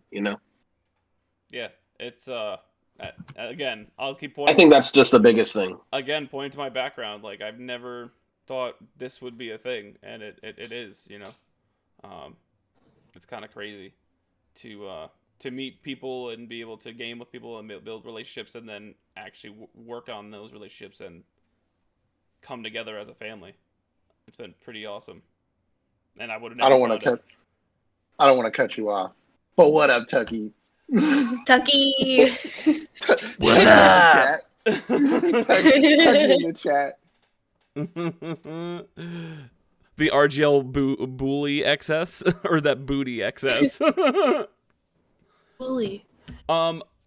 Yeah, it's again, I'll keep pointing. I think that's just the biggest thing. Again, pointing to my background, like I've never thought this would be a thing, and it is. It's kind of crazy to meet people and be able to game with people and build relationships, and then actually work on those relationships and come together as a family. It's been pretty awesome. And I would have never. I don't want to cut you off. But what up, Tucky? Tucky. What's up? Tucky in the chat. The RGL bully XS or that booty XS. Bully.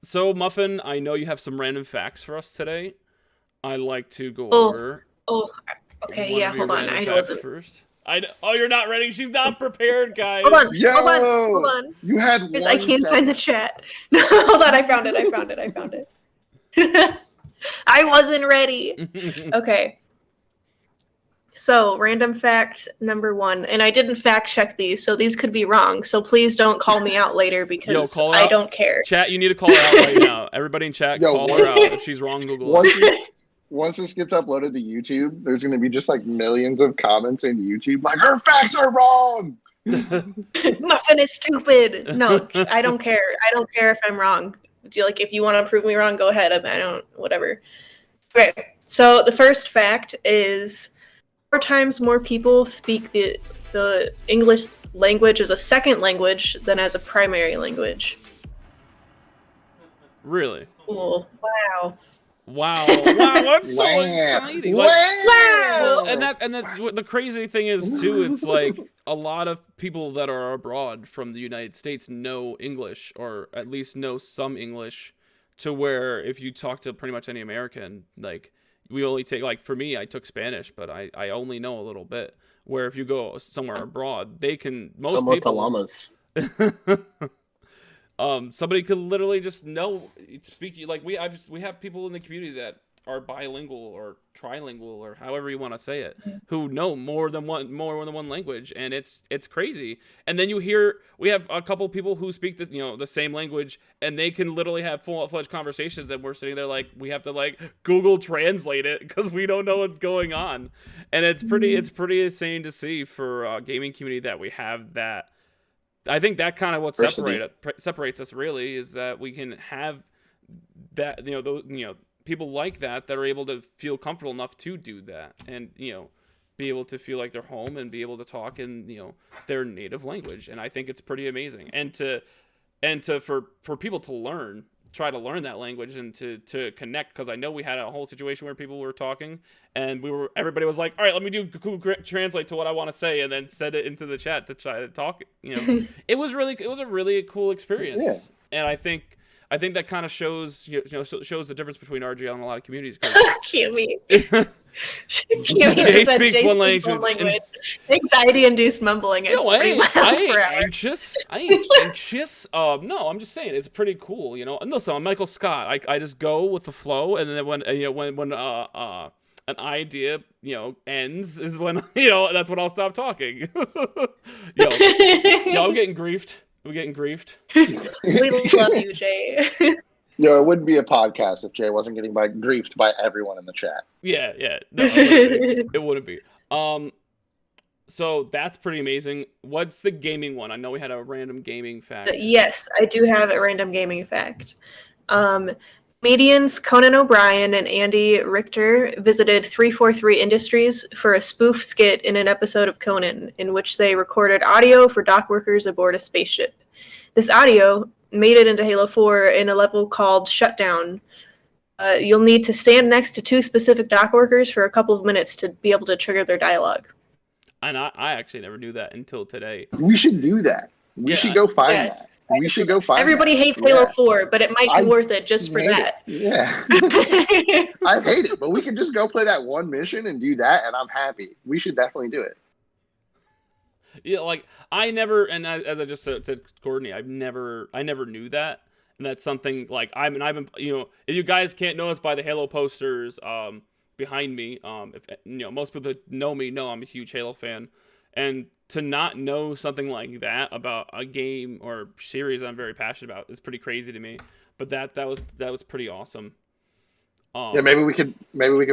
So Muffin, I know you have some random facts for us today. I'd like to go over. Oh, okay, yeah, hold on. I wasn't first. Oh, you're not ready. She's not prepared, guys. Hold on. Yo, hold on. You had one. I can't find the chat. No, hold on. I found it. I wasn't ready. Okay. So, random fact number 1, and I didn't fact check these, so these could be wrong. So please don't call me out later because I don't care. Chat, you need to call her out right now. Everybody in chat, call her out. If she's wrong, Google it. Once this gets uploaded to YouTube, there's going to be just like millions of comments in YouTube like, her facts are wrong! Muffin is stupid. No, I don't care. I don't care if I'm wrong. If you want to prove me wrong, go ahead. I don't, whatever. Okay, so the first fact is 4 times more people speak the English language as a second language than as a primary language. Really? Cool. Wow. Wow, that's so exciting. Like, wow. Well, and that's the crazy thing is too, it's like a lot of people that are abroad from the United States know English, or at least know some English, to where if you talk to pretty much any American, like, we only take, like, for me, I took Spanish, but I only know a little bit. Where if you go somewhere abroad, they can, most people somebody could literally just speak. Like, we have people in the community that are bilingual or trilingual or however you want to say it, who know more than one language, and it's crazy. And then we have a couple people who speak the same language, and they can literally have full-fledged conversations, and we're sitting there like we have to like Google Translate it because we don't know what's going on. And it's pretty insane to see for a gaming community that we have that. I think that kind of what separates us really is that we can have that, people like that are able to feel comfortable enough to do that, and be able to feel like they're home and be able to talk in their native language. And I think it's pretty amazing. And for people to try to learn that language and to connect, because I know we had a whole situation where people were talking and everybody was like, all right, let me do Google Translate to what I want to say, and then send it into the chat to try to talk. It was a really cool experience. Yeah. And I think that kind of shows the difference between RGL and a lot of communities. Cute me. Jay speaks one language. Anxiety-induced mumbling at 3 miles I ain't per hour. anxious. I ain't anxious. No, I'm just saying it's pretty cool, you know. And listen, I'm Michael Scott. I just go with the flow, and then when an idea, you know, ends is when, you know, that's when I'll stop talking. yo, I'm getting griefed. We're getting griefed. We love you, Jay. Yo, it wouldn't be a podcast if Jay wasn't getting griefed by everyone in the chat. Yeah. No, it wouldn't be. So that's pretty amazing. What's the gaming one? I know we had a random gaming fact. Yes, I do have a random gaming fact. Comedians Conan O'Brien and Andy Richter visited 343 Industries for a spoof skit in an episode of Conan, in which they recorded audio for dock workers aboard a spaceship. This audio made it into Halo 4 in a level called Shutdown. You'll need to stand next to 2 specific dock workers for a couple of minutes to be able to trigger their dialogue. And I actually never knew that until today. We should do that. We should go find that. We should go find Everybody that. hates Halo 4, but it might be worth it just for that. Yeah. I hate it, but we can just go play that one mission and do that, and I'm happy. We should definitely do it. Yeah, like I never, and as I just said to Courtney, I never knew that, and that's something like I've been, you know, if you guys can't know us by the Halo posters behind me, if you know, most people that know me know I'm a huge Halo fan, and to not know something like that about a game or series I'm very passionate about is pretty crazy to me. But that was pretty awesome. Yeah, maybe we could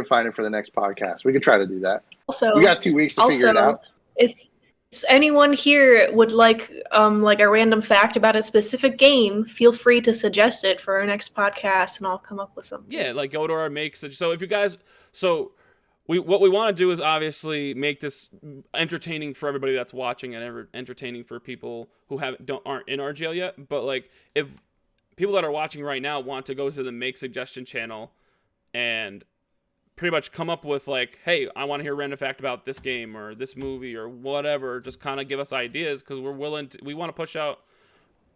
find it for the next podcast. We could try to do that. Also, we got 2 weeks to figure it out. If anyone here would like a random fact about a specific game, feel free to suggest it for our next podcast, and I'll come up with something. Yeah, like go to our makes. So if you guys, what we want to do is obviously make this entertaining for everybody that's watching and entertaining for people who aren't in RGL yet. But like if people that are watching right now want to go to the make suggestion channel and pretty much come up with like, hey, I want to hear a random fact about this game or this movie or whatever, just kind of give us ideas, because we want to push out,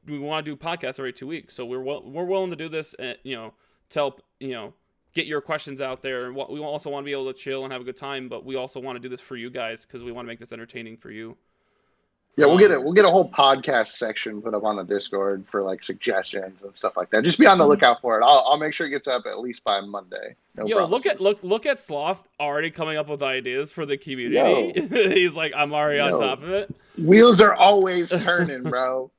we want to do podcasts every 2 weeks, so we're willing to do this and, you know, to help, you know, get your questions out there. And we also want to be able to chill and have a good time, but we also want to do this for you guys because we want to make this entertaining for you. Yeah, we'll get a whole podcast section put up on the Discord for like suggestions and stuff like that. Just be on the lookout for it. I'll make sure it gets up at least by Monday. Look at Sloth already coming up with ideas for the community. He's like, I'm already on top of it. Wheels are always turning, bro.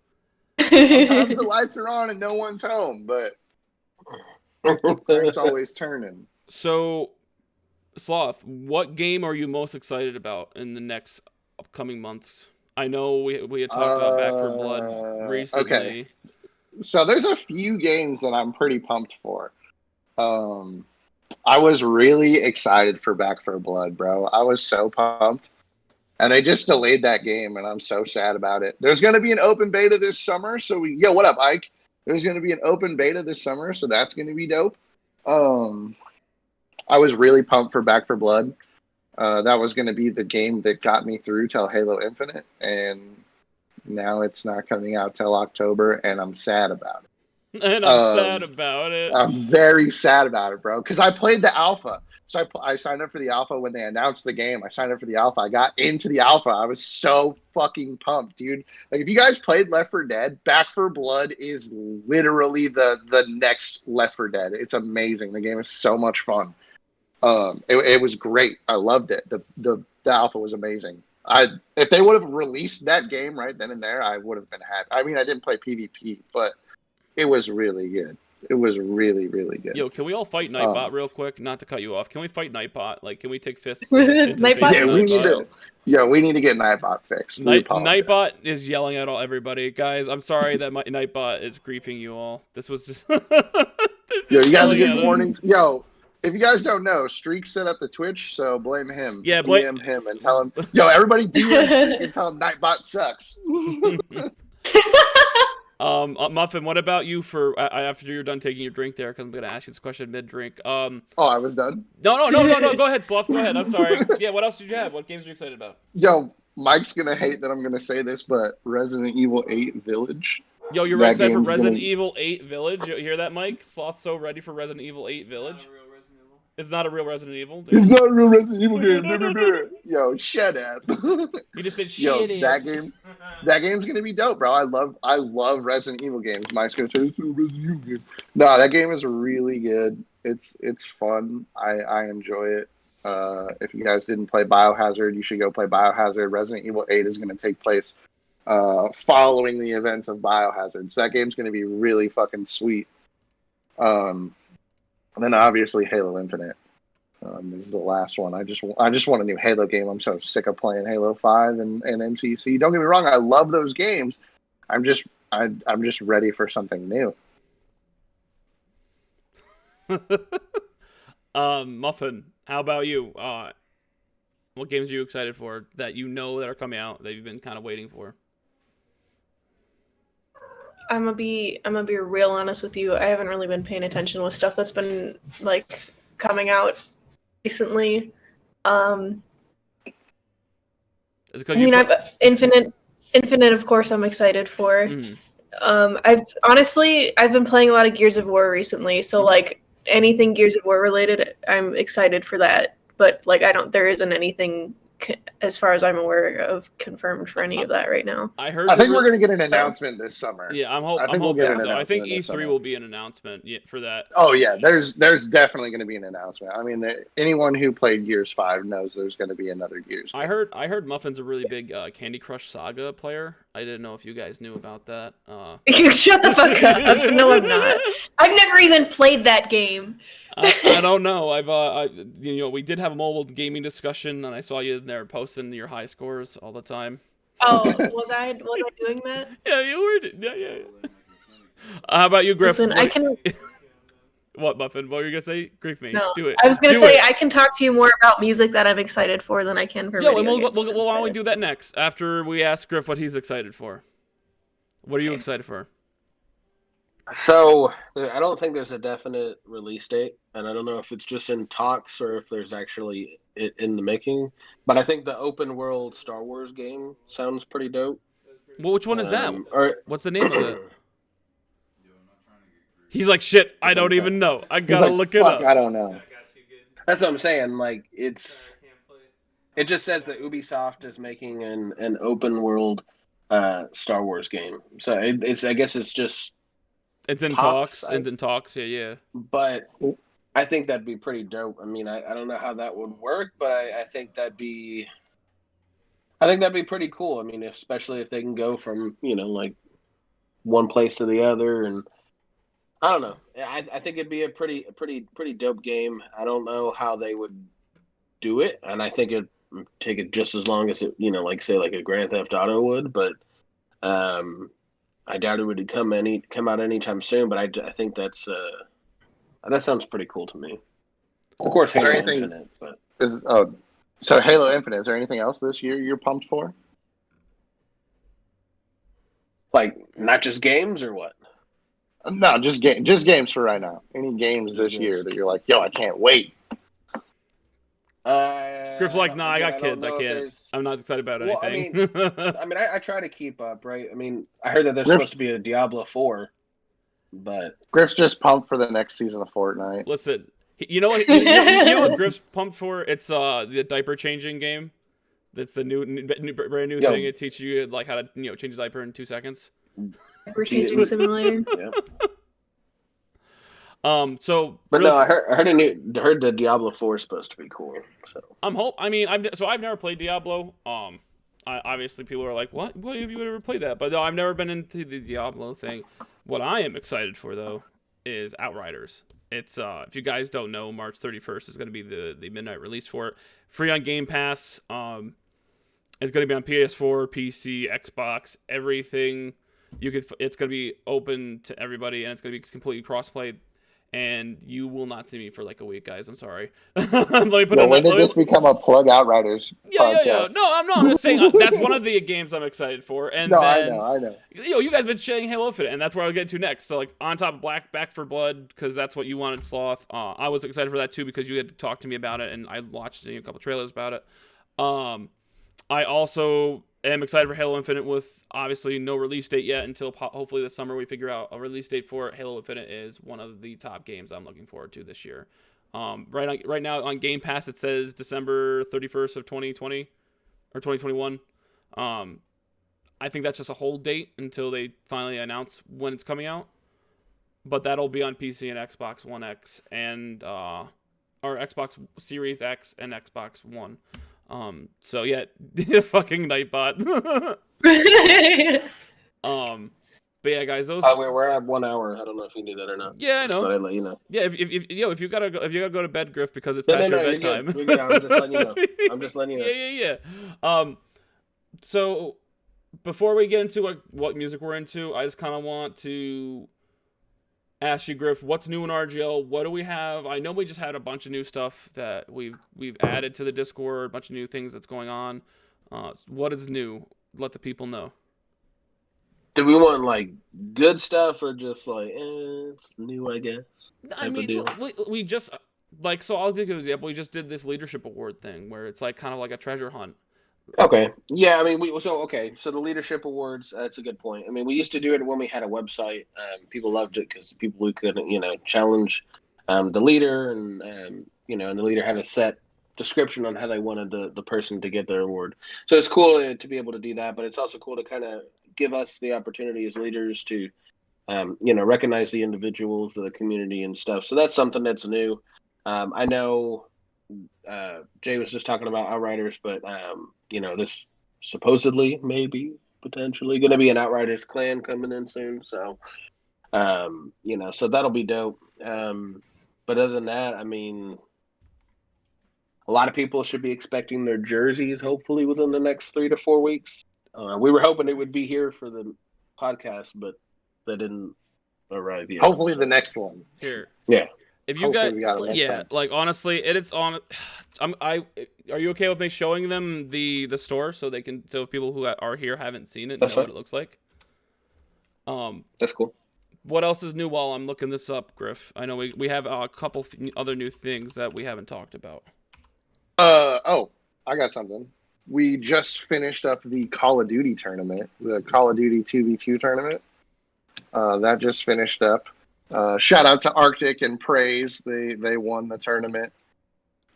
Sometimes the lights are on and no one's home, but it's always turning. So, Sloth, what game are you most excited about in the next upcoming months? I know we had talked about Back 4 Blood recently. Okay. So there's a few games that I'm pretty pumped for. I was really excited for Back 4 Blood, bro. I was so pumped. And they just delayed that game, and I'm so sad about it. There's going to be an open beta this summer. So what up, Ike? There's going to be an open beta this summer, so that's going to be dope. I was really pumped for Back 4 Blood. That was going to be the game that got me through till Halo Infinite, and now it's not coming out till October, and I'm sad about it. And I'm sad about it. I'm very sad about it, bro, because I played the alpha. So I signed up for the alpha when they announced the game. I signed up for the alpha. I got into the alpha. I was so fucking pumped, dude. Like, if you guys played Left 4 Dead, Back 4 Blood is literally the next Left 4 Dead. It's amazing. The game is so much fun. It was great. I loved it. The alpha was amazing. If they would have released that game right then and there, I would have been happy. I mean, I didn't play PvP, but it was really good. It was really, really good. Yo, can we all fight Nightbot real quick? Not to cut you off. Can we fight Nightbot? Like, can we take fists? Nightbot? We need to get Nightbot fixed. Nightbot is yelling at everybody. Guys, I'm sorry that my Nightbot is griefing you all. This was just... Yo, you guys are getting warnings. Yo, if you guys don't know, Streak set up the Twitch, so blame him. Yeah, DM him and tell him, yo, everybody DM Streak and tell him Nightbot sucks. Muffin, what about you for after you're done taking your drink there? Because I'm going to ask you this question mid-drink. I was done? No. Go ahead, Sloth. Go ahead. I'm sorry. Yeah, what else did you have? What games are you excited about? Yo, Mike's going to hate that I'm going to say this, but Resident Evil 8 Village. Yo, you're excited for Resident Evil 8 Village? You hear that, Mike? Sloth's so ready for Resident Evil 8 Village. It's not a real Resident Evil. It's not a real Resident Evil game. Blah, blah, blah. Yo, shut up. You just said Yo, shit. that game's gonna be dope, bro. I love Resident Evil games. Mike's gonna say it's a Resident Evil game. No, that game is really good. It's fun. I enjoy it. If you guys didn't play Biohazard, you should go play Biohazard. Resident Evil 8 is gonna take place following the events of Biohazard. So that game's gonna be really fucking sweet. And then obviously Halo Infinite is the last one. I just want a new Halo game. I'm so sick of playing Halo 5 and MCC. Don't get me wrong, I love those games. I'm just ready for something new. Muffin, how about you? What games are you excited for that you know that are coming out that you've been kind of waiting for? I'm gonna be real honest with you. I haven't really been paying attention with stuff that's been like coming out recently. I mean, I've Infinite, of course, I'm excited for. Mm-hmm. I've been playing a lot of Gears of War recently, so like anything Gears of War related, I'm excited for that. But like, there isn't anything as far as I'm aware of confirmed for any of that right now. I think we're gonna get an announcement this summer. Yeah, I'm hoping so. I think E3 will be an announcement for that. Oh yeah, there's definitely gonna be an announcement. I mean, anyone who played Gears 5 knows there's gonna be another Gears. I heard Muffin's a really big Candy Crush Saga player. I didn't know if you guys knew about that. You shut the fuck up. No, I'm not. I've never even played that game. I don't know. We did have a mobile gaming discussion, and I saw you in there posting your high scores all the time. Oh, was I doing that? Yeah, you were. Yeah. How about you, Griff? Listen, I can. What, Muffin? What were you gonna say? Grief me. No, do it. I was gonna say I can talk to you more about music that I'm excited for than I can for video games. Well, why don't we do that next? After we ask Griff what he's excited for. What are you excited for? So, I don't think there's a definite release date, and I don't know if it's just in talks or if there's actually it in the making. But I think the open world Star Wars game sounds pretty dope. Well, which one is that? Or what's the name of it? He's like, shit, I don't even know. I gotta look it up. I don't know. That's what I'm saying. Like, it just says that Ubisoft is making an open world Star Wars game. So I guess it's just. It's in talks. It's in talks. Yeah. But I think that'd be pretty dope. I mean, I don't know how that would work, but I think that'd be pretty cool. I mean, especially if they can go from like one place to the other, and I don't know. I think it'd be a pretty dope game. I don't know how they would do it, and I think it'd take it just as long as it like say like a Grand Theft Auto would, but I doubt it would come out anytime soon, but I think that sounds pretty cool to me. Of course, Halo Infinite, but so Halo Infinite. Is there anything else this year you're pumped for? Like not just games or what? No, just games for right now. Any games this year that you're like, yo, I can't wait. Griff's like, nah, I got kids. I can't. I'm not excited about anything. I mean, I try to keep up, right? I mean, I heard that there's supposed to be a Diablo 4, but Griff's just pumped for the next season of Fortnite. Listen, you know what Griff's pumped for? It's the diaper changing game. That's the brand new thing. It teaches you like how to change a diaper in 2 seconds. Diaper changing simulator. Yep. But no, I heard the Diablo 4 is supposed to be cool. So I've never played Diablo. Obviously people are like, what? Why have you ever played that? But no, I've never been into the Diablo thing. What I am excited for though is Outriders. It's if you guys don't know, March 31st is going to be the midnight release for it. Free on Game Pass. It's going to be on PS4, PC, Xbox, everything. It's going to be open to everybody, and it's going to be completely crossplay. And you will not see me for like a week, guys. I'm sorry. When did this become a plug Outriders? Yeah. No, I'm just saying that's one of the games I'm excited for. And I know. You guys have been shitting Halo Infinite, and that's where I'll get to next. So like on top of Back for Blood, because that's what you wanted, Sloth. I was excited for that too because you had talked to me about it, and I watched a couple trailers about it. I also am excited for Halo Infinite with obviously no release date yet until hopefully this summer we figure out a release date for it. Halo Infinite is one of the top games I'm looking forward to this year. Right now on Game Pass it says December 31st of 2020 or 2021. I think that's just a hold date until they finally announce when it's coming out. But that'll be on PC and Xbox One X and or Xbox Series X and Xbox One. So yeah, fucking Nightbot. But yeah, guys, those. We're at 1 hour. I don't know if you knew that or not. Yeah, I know. Just thought I'd let you know. Yeah, if you gotta go to bed, Griff, because it's past your bedtime. You're good. I'm just letting you know. Yeah. So before we get into what music we're into, I just kind of want to ask you, Griff, what's new in RGL? What do we have? I know we just had a bunch of new stuff that we've added to the Discord, a bunch of new things that's going on. What is new? Let the people know. Do we want like good stuff or just like it's new? I guess. I mean, we just so I'll give you an example. We just did this leadership award thing where it's like kind of like a treasure hunt. Okay. Yeah. I mean, so the leadership awards. That's a good point. I mean, we used to do it when we had a website. People loved it because people who could challenge the leader and and the leader had a set description on how they wanted the person to get their award. So it's cool to be able to do that, but it's also cool to kind of give us the opportunity as leaders to recognize the individuals of the community and stuff. So that's something that's new. I know Jay was just talking about Outriders, but this supposedly maybe potentially going to be an Outriders clan coming in soon. So so that'll be dope. But other than that, I mean, a lot of people should be expecting their jerseys hopefully within the next 3 to 4 weeks. We were hoping it would be here for the podcast, but they didn't arrive yet. Hopefully the next one. Here. Yeah. If you like honestly, it's on. Are you okay with me showing them the store so people who are here haven't seen it know what it looks like? That's cool. What else is new while I'm looking this up, Griff? I know we have a couple other new things that we haven't talked about. I got something. We just finished up the Call of Duty tournament, the Call of Duty 2v2 tournament. That just finished up. Shout out to Arctic and Praise. They won the tournament.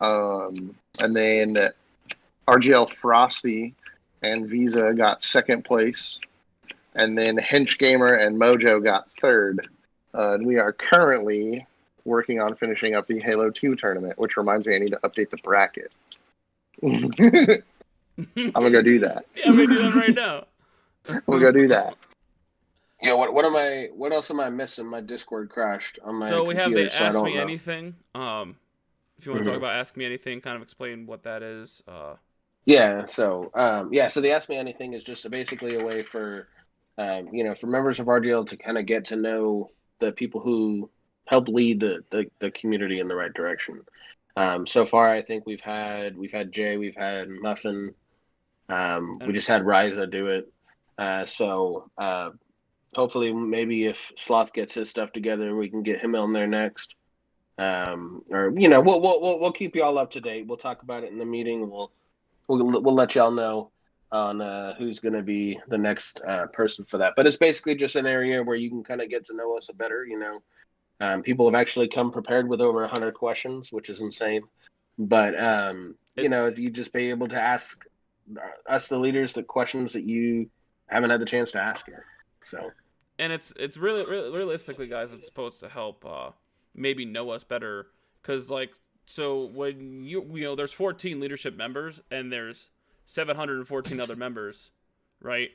And then RGL Frosty and Visa got second place. And then Hench Gamer and Mojo got third. And we are currently working on finishing up the Halo 2 tournament, which reminds me I need to update the bracket. I'm gonna go do that. Yeah, I'm gonna do that right now. We'll go do that. Yeah, what else am I missing? My Discord crashed on my So we have the Ask Me know. Anything. If you want to talk about Ask Me Anything, kind of explain what that is. So the Ask Me Anything is just basically a way for for members of RGL to kind of get to know the people who help lead the community in the right direction. So far, I think we've had Jay, we've had Muffin, we just had Ryza do it. Hopefully, maybe if Sloth gets his stuff together, we can get him on there next. We'll keep you all up to date. We'll talk about it in the meeting. We'll let y'all know on who's going to be the next person for that. But it's basically just an area where you can kind of get to know us better. People have actually come prepared with over 100 questions, which is insane. But you just be able to ask us, the leaders, the questions that you haven't had the chance to ask yet. So. And it's really realistically, guys, it's supposed to help maybe know us better, because when there's 14 leadership members and there's 714 other members, right?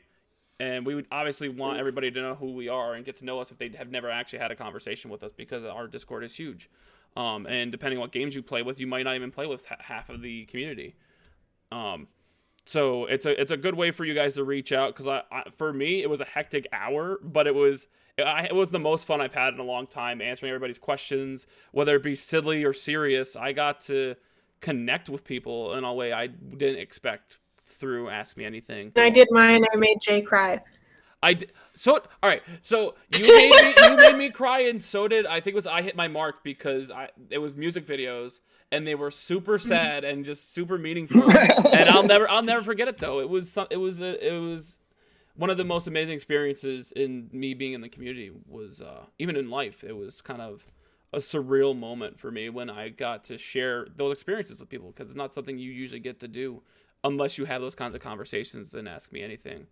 And we would obviously want everybody to know who we are and get to know us if they have never actually had a conversation with us, because our Discord is huge. And depending on what games you play with, you might not even play with half of the community. So it's a good way for you guys to reach out, because for me it was a hectic hour, but it was the most fun I've had in a long time, answering everybody's questions, whether it be silly or serious. I got to connect with people in a way I didn't expect through Ask Me Anything. I did mine. I made Jay cry. I did. So all right. So you made me cry, and so did I think I hit my mark, because it was music videos, and they were super sad and just super meaningful. And I'll never forget it though. It was one of the most amazing experiences in me being in the community. Was even in life. It was kind of a surreal moment for me when I got to share those experiences with people, because it's not something you usually get to do unless you have those kinds of conversations and Ask Me Anything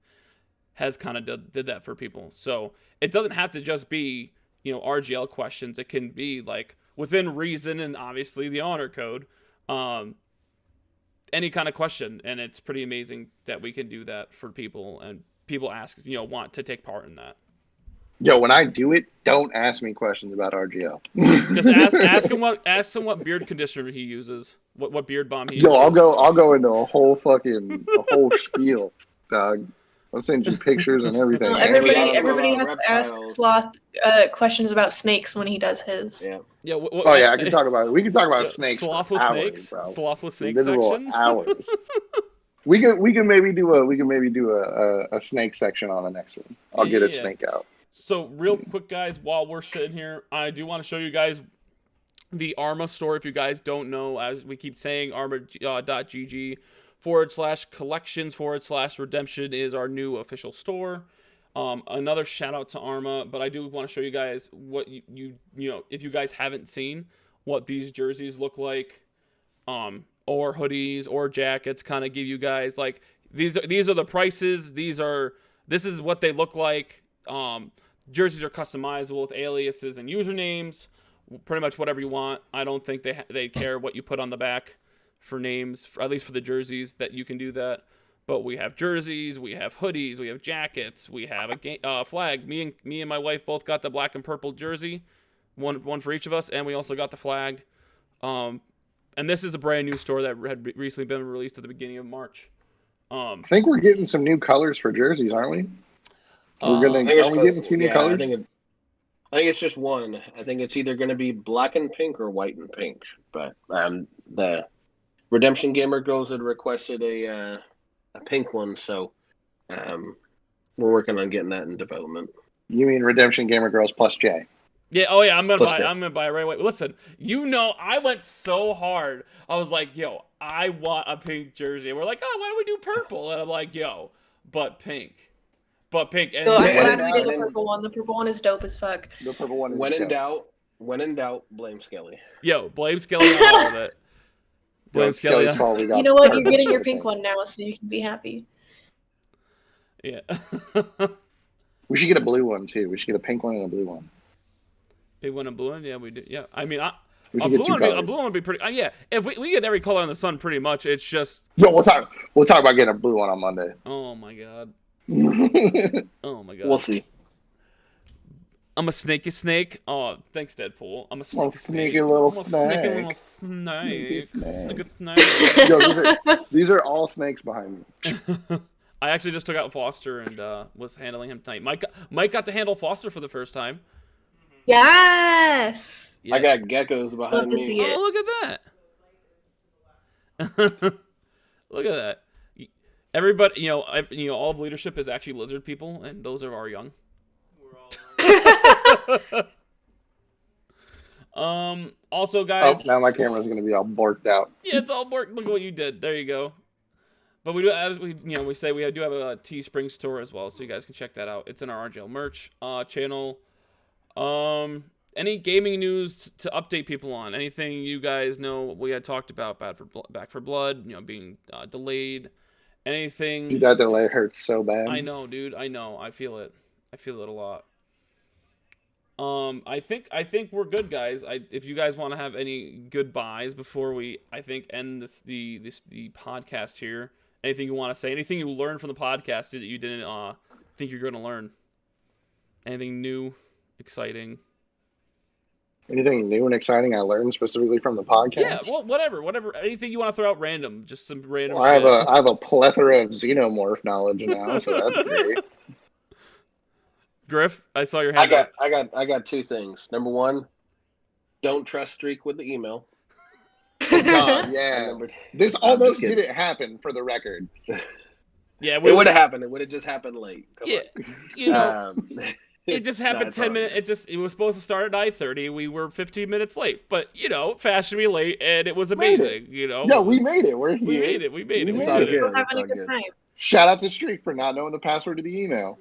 has kind of did that for people. So it doesn't have to just be, RGL questions. It can be like within reason and obviously the honor code, any kind of question. And it's pretty amazing that we can do that for people, and people ask, want to take part in that. Yo, when I do it, don't ask me questions about RGL. Just ask him what beard conditioner he uses, what beard balm he uses. Yo, I'll go into a whole spiel, dog. I'll send you pictures and everything. Everybody has to ask Sloth questions about snakes when he does his. Yeah. Yeah. I can talk about it. We can talk about snakes. Sloth with snakes. Bro. Sloth with snakes section. Hours. we can maybe do a snake section on the next one. I'll get a snake out. So real quick, guys, while we're sitting here, I do want to show you guys the Arma store. If you guys don't know, as we keep saying, arma.gg/collections/redemption is our new official store. Another shout out to Arma, but I do want to show you guys what you if you guys haven't seen what these jerseys look like, or hoodies or jackets, kind of give you guys like these are the prices. This is what they look like. Jerseys are customizable with aliases and usernames, pretty much whatever you want. I don't think they care what you put on the back for names, at least for the jerseys, that you can do that. But we have jerseys, we have hoodies, we have jackets, we have a flag. Me and my wife both got the black and purple jersey, one for each of us, and we also got the flag. And this is a brand new store that had recently been released at the beginning of March. I think we're getting some new colors for jerseys, aren't we? Are we getting 2 new colors? I think it's just one. I think it's either going to be black and pink or white and pink. But the Redemption Gamer Girls had requested a pink one, so we're working on getting that in development. You mean Redemption Gamer Girls plus J? Yeah. Oh yeah, I'm gonna buy it right away. Listen, I went so hard. I was like, yo, I want a pink jersey. And we're like, oh, why don't we do purple? And I'm like, yo, but pink. And so I'm glad we did the purple one. The purple one is dope as fuck. The purple one is when in doubt, blame Skelly. Yo, blame Skelly on all of it. Blame Skelly. You know what? You're getting your pink one now, so you can be happy. Yeah. We should get a blue one too. We should get a pink one and a blue one. Pink one and blue one? Yeah, we do. Yeah, I mean, a blue one would be pretty. Yeah, if we get every color in the sun, pretty much. It's just. Yo, we'll talk about getting a blue one on Monday. Oh my god. Oh my god. We'll see. I'm a snakey snake. Oh, thanks, Deadpool. I'm a sneaky snake. little Snake. Look at snake. Yo, these are all snakes behind me. I actually just took out Foster and was handling him tonight. Mike got to handle Foster for the first time. Yes. Yeah. I got geckos behind me. Oh, look at that. Look at that. Everybody, all of leadership is actually lizard people, and those are our young. We're all also, guys. Oh, now my camera's gonna be all borked out. Yeah, it's all borked. Look at what you did. There you go. But we do, as we say, we do have a Teespring store as well, so you guys can check that out. It's in our RGL merch channel. Any gaming news to update people on? Anything you guys know we had talked about? Back for Blood, being delayed. Anything? Dude, that delay hurts so bad. I know, dude. I know. I feel it. I feel it a lot. I think we're good, guys. If you guys want to have any goodbyes before we, end the podcast here. Anything you want to say? Anything you learned from the podcast that you didn't think you're going to learn? Anything new, exciting? Anything new and exciting I learned specifically from the podcast? Yeah, well, whatever. Anything you want to throw out random, just some random. Well, I have a plethora of xenomorph knowledge now, so that's great. Griff, I saw your hand. I got 2 things. Number 1, don't trust Streak with the email. Oh, God, yeah. This almost didn't happen, for the record. Yeah, it would have happened. It would have just happened late. Come on. It just happened 10 minutes. It was supposed to start at 9:30. We were 15 minutes late, but fashionably late, and it was amazing. No, we made it. We made it. We made it. We did made it. We're having a good time. Shout out to Streak for not knowing the password to the email.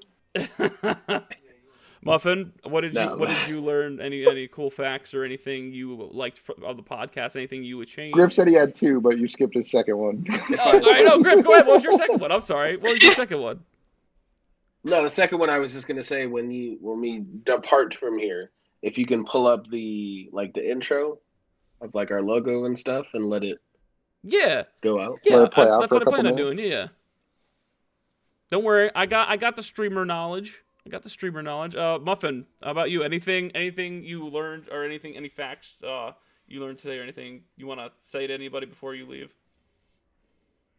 Muffin, what did No. you learn? Any cool facts or anything you liked of the podcast? Anything you would change? Griff said he had 2, but you skipped his second one. I know, Griff. Go ahead. What was your second one? I'm sorry. What was your second one? No, the second one I was just gonna say when we depart from here, if you can pull up the intro of like our logo and stuff and let it go out. Let Yeah, it play out that's for what a I plan on couple doing. Yeah. Don't worry, I got the streamer knowledge. Muffin, how about you? Anything you learned or any facts you learned today or anything you want to say to anybody before you leave?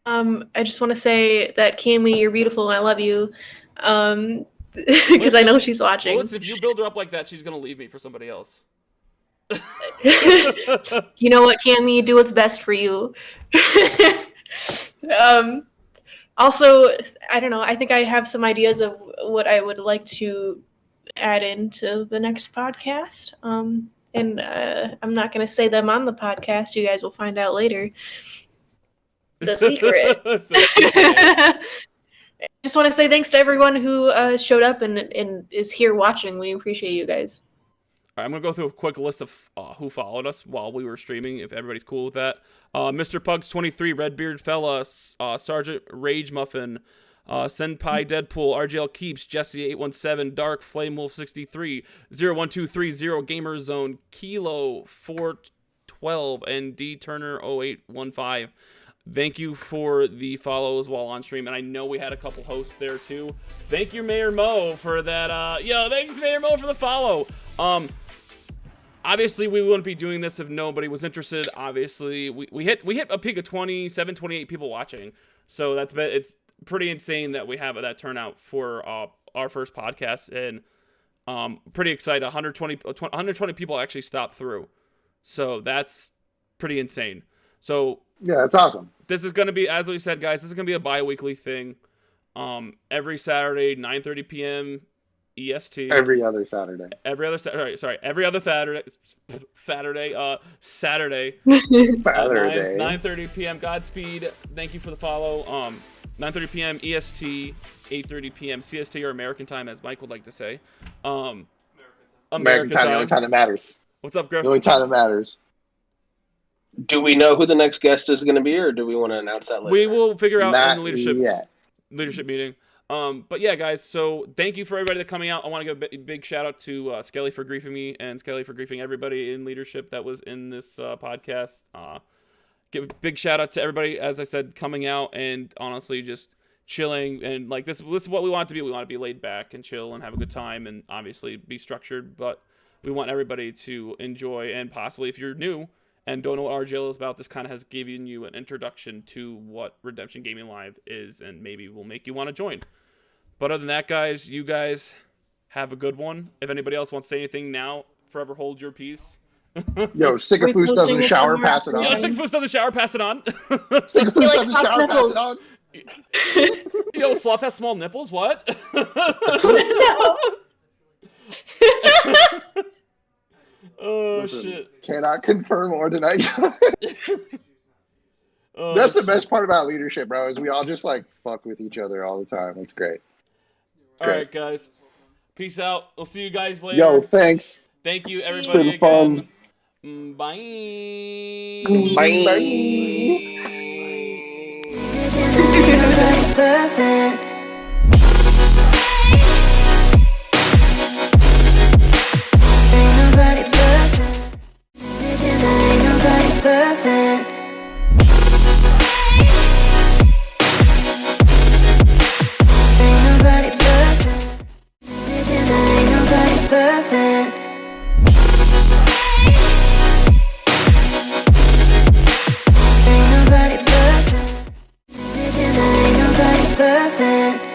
I just want to say that Cammy, you're beautiful and I love you. Because I know she's watching. Well, listen, if you build her up like that, she's gonna leave me for somebody else. You know what, Cammy? Do what's best for you. Also, I don't know. I think I have some ideas of what I would like to add into the next podcast. And I'm not going to say them on the podcast. You guys will find out later. It's a secret. I just want to say thanks to everyone who showed up and is here watching. We appreciate you guys. All right, I'm going to go through a quick list of who followed us while we were streaming, if everybody's cool with that. Mr. Pugs23, Redbeard Fella, Sergeant Rage Muffin, Senpai Deadpool, RGL Keeps, Jesse817, Dark Flame Wolf 63, 01230 Gamer Zone, Kilo 412, and D Turner 0815. Thank you for the follows while on stream, and I know we had a couple hosts there too. Thank you, Mayor Mo, for that. Thanks, Mayor Mo, for the follow. Obviously, we wouldn't be doing this if nobody was interested. Obviously, we hit a peak of 28 people watching, so it's pretty insane that we have that turnout for our first podcast, and pretty excited. 120 people actually stopped through, so that's pretty insane. So yeah, it's awesome. This is going to be, as we said, guys, this is going to be a bi-weekly thing. Every Saturday, 9:30 p.m. EST. Every other Saturday. Every other Saturday. Saturday. 9:30 p.m. Godspeed. Thank you for the follow. 9:30 p.m. EST, 8:30 p.m. CST, or American time, as Mike would like to say. American time, the only time that matters. What's up, Griff? The only time that matters. Do we know who the next guest is going to be, or do we want to announce that later? We will figure out Not in the yet. leadership meeting. But yeah, guys, so thank you for everybody that's coming out. I want to give a big shout out to Skelly for griefing me and Skelly for griefing everybody in leadership that was in this podcast. Give a big shout out to everybody, as I said, coming out and honestly just chilling. And like this is what we want it to be. We want to be laid back and chill and have a good time and obviously be structured. But we want everybody to enjoy, and possibly if you're new and don't know what RGL is about, this kind of has given you an introduction to what Redemption Gaming Live is, and maybe will make you want to join. But other than that, guys, you guys have a good one. If anybody else wants to say anything now, forever hold your peace. Yo, Sycophus doesn't shower, pass it on. Yo, Sycophus doesn't shower, pass it on. Sycophus likes doesn't hot shower, pass nipples. it on. Yo, Sloth has small nipples? What? Oh, Listen, shit. Cannot confirm or deny. Oh, That's the best part about leadership, bro, is we all just like fuck with each other all the time. It's great. All right, guys. Peace out. We'll see you guys later. Yo, thanks. Thank you, everybody, It's been again. fun. Bye. Perfect. Ain't nobody perfect. Ain't nobody perfect. Ain't nobody perfect. Ain't nobody perfect. Ain't nobody perfect. Ain't nobody perfect.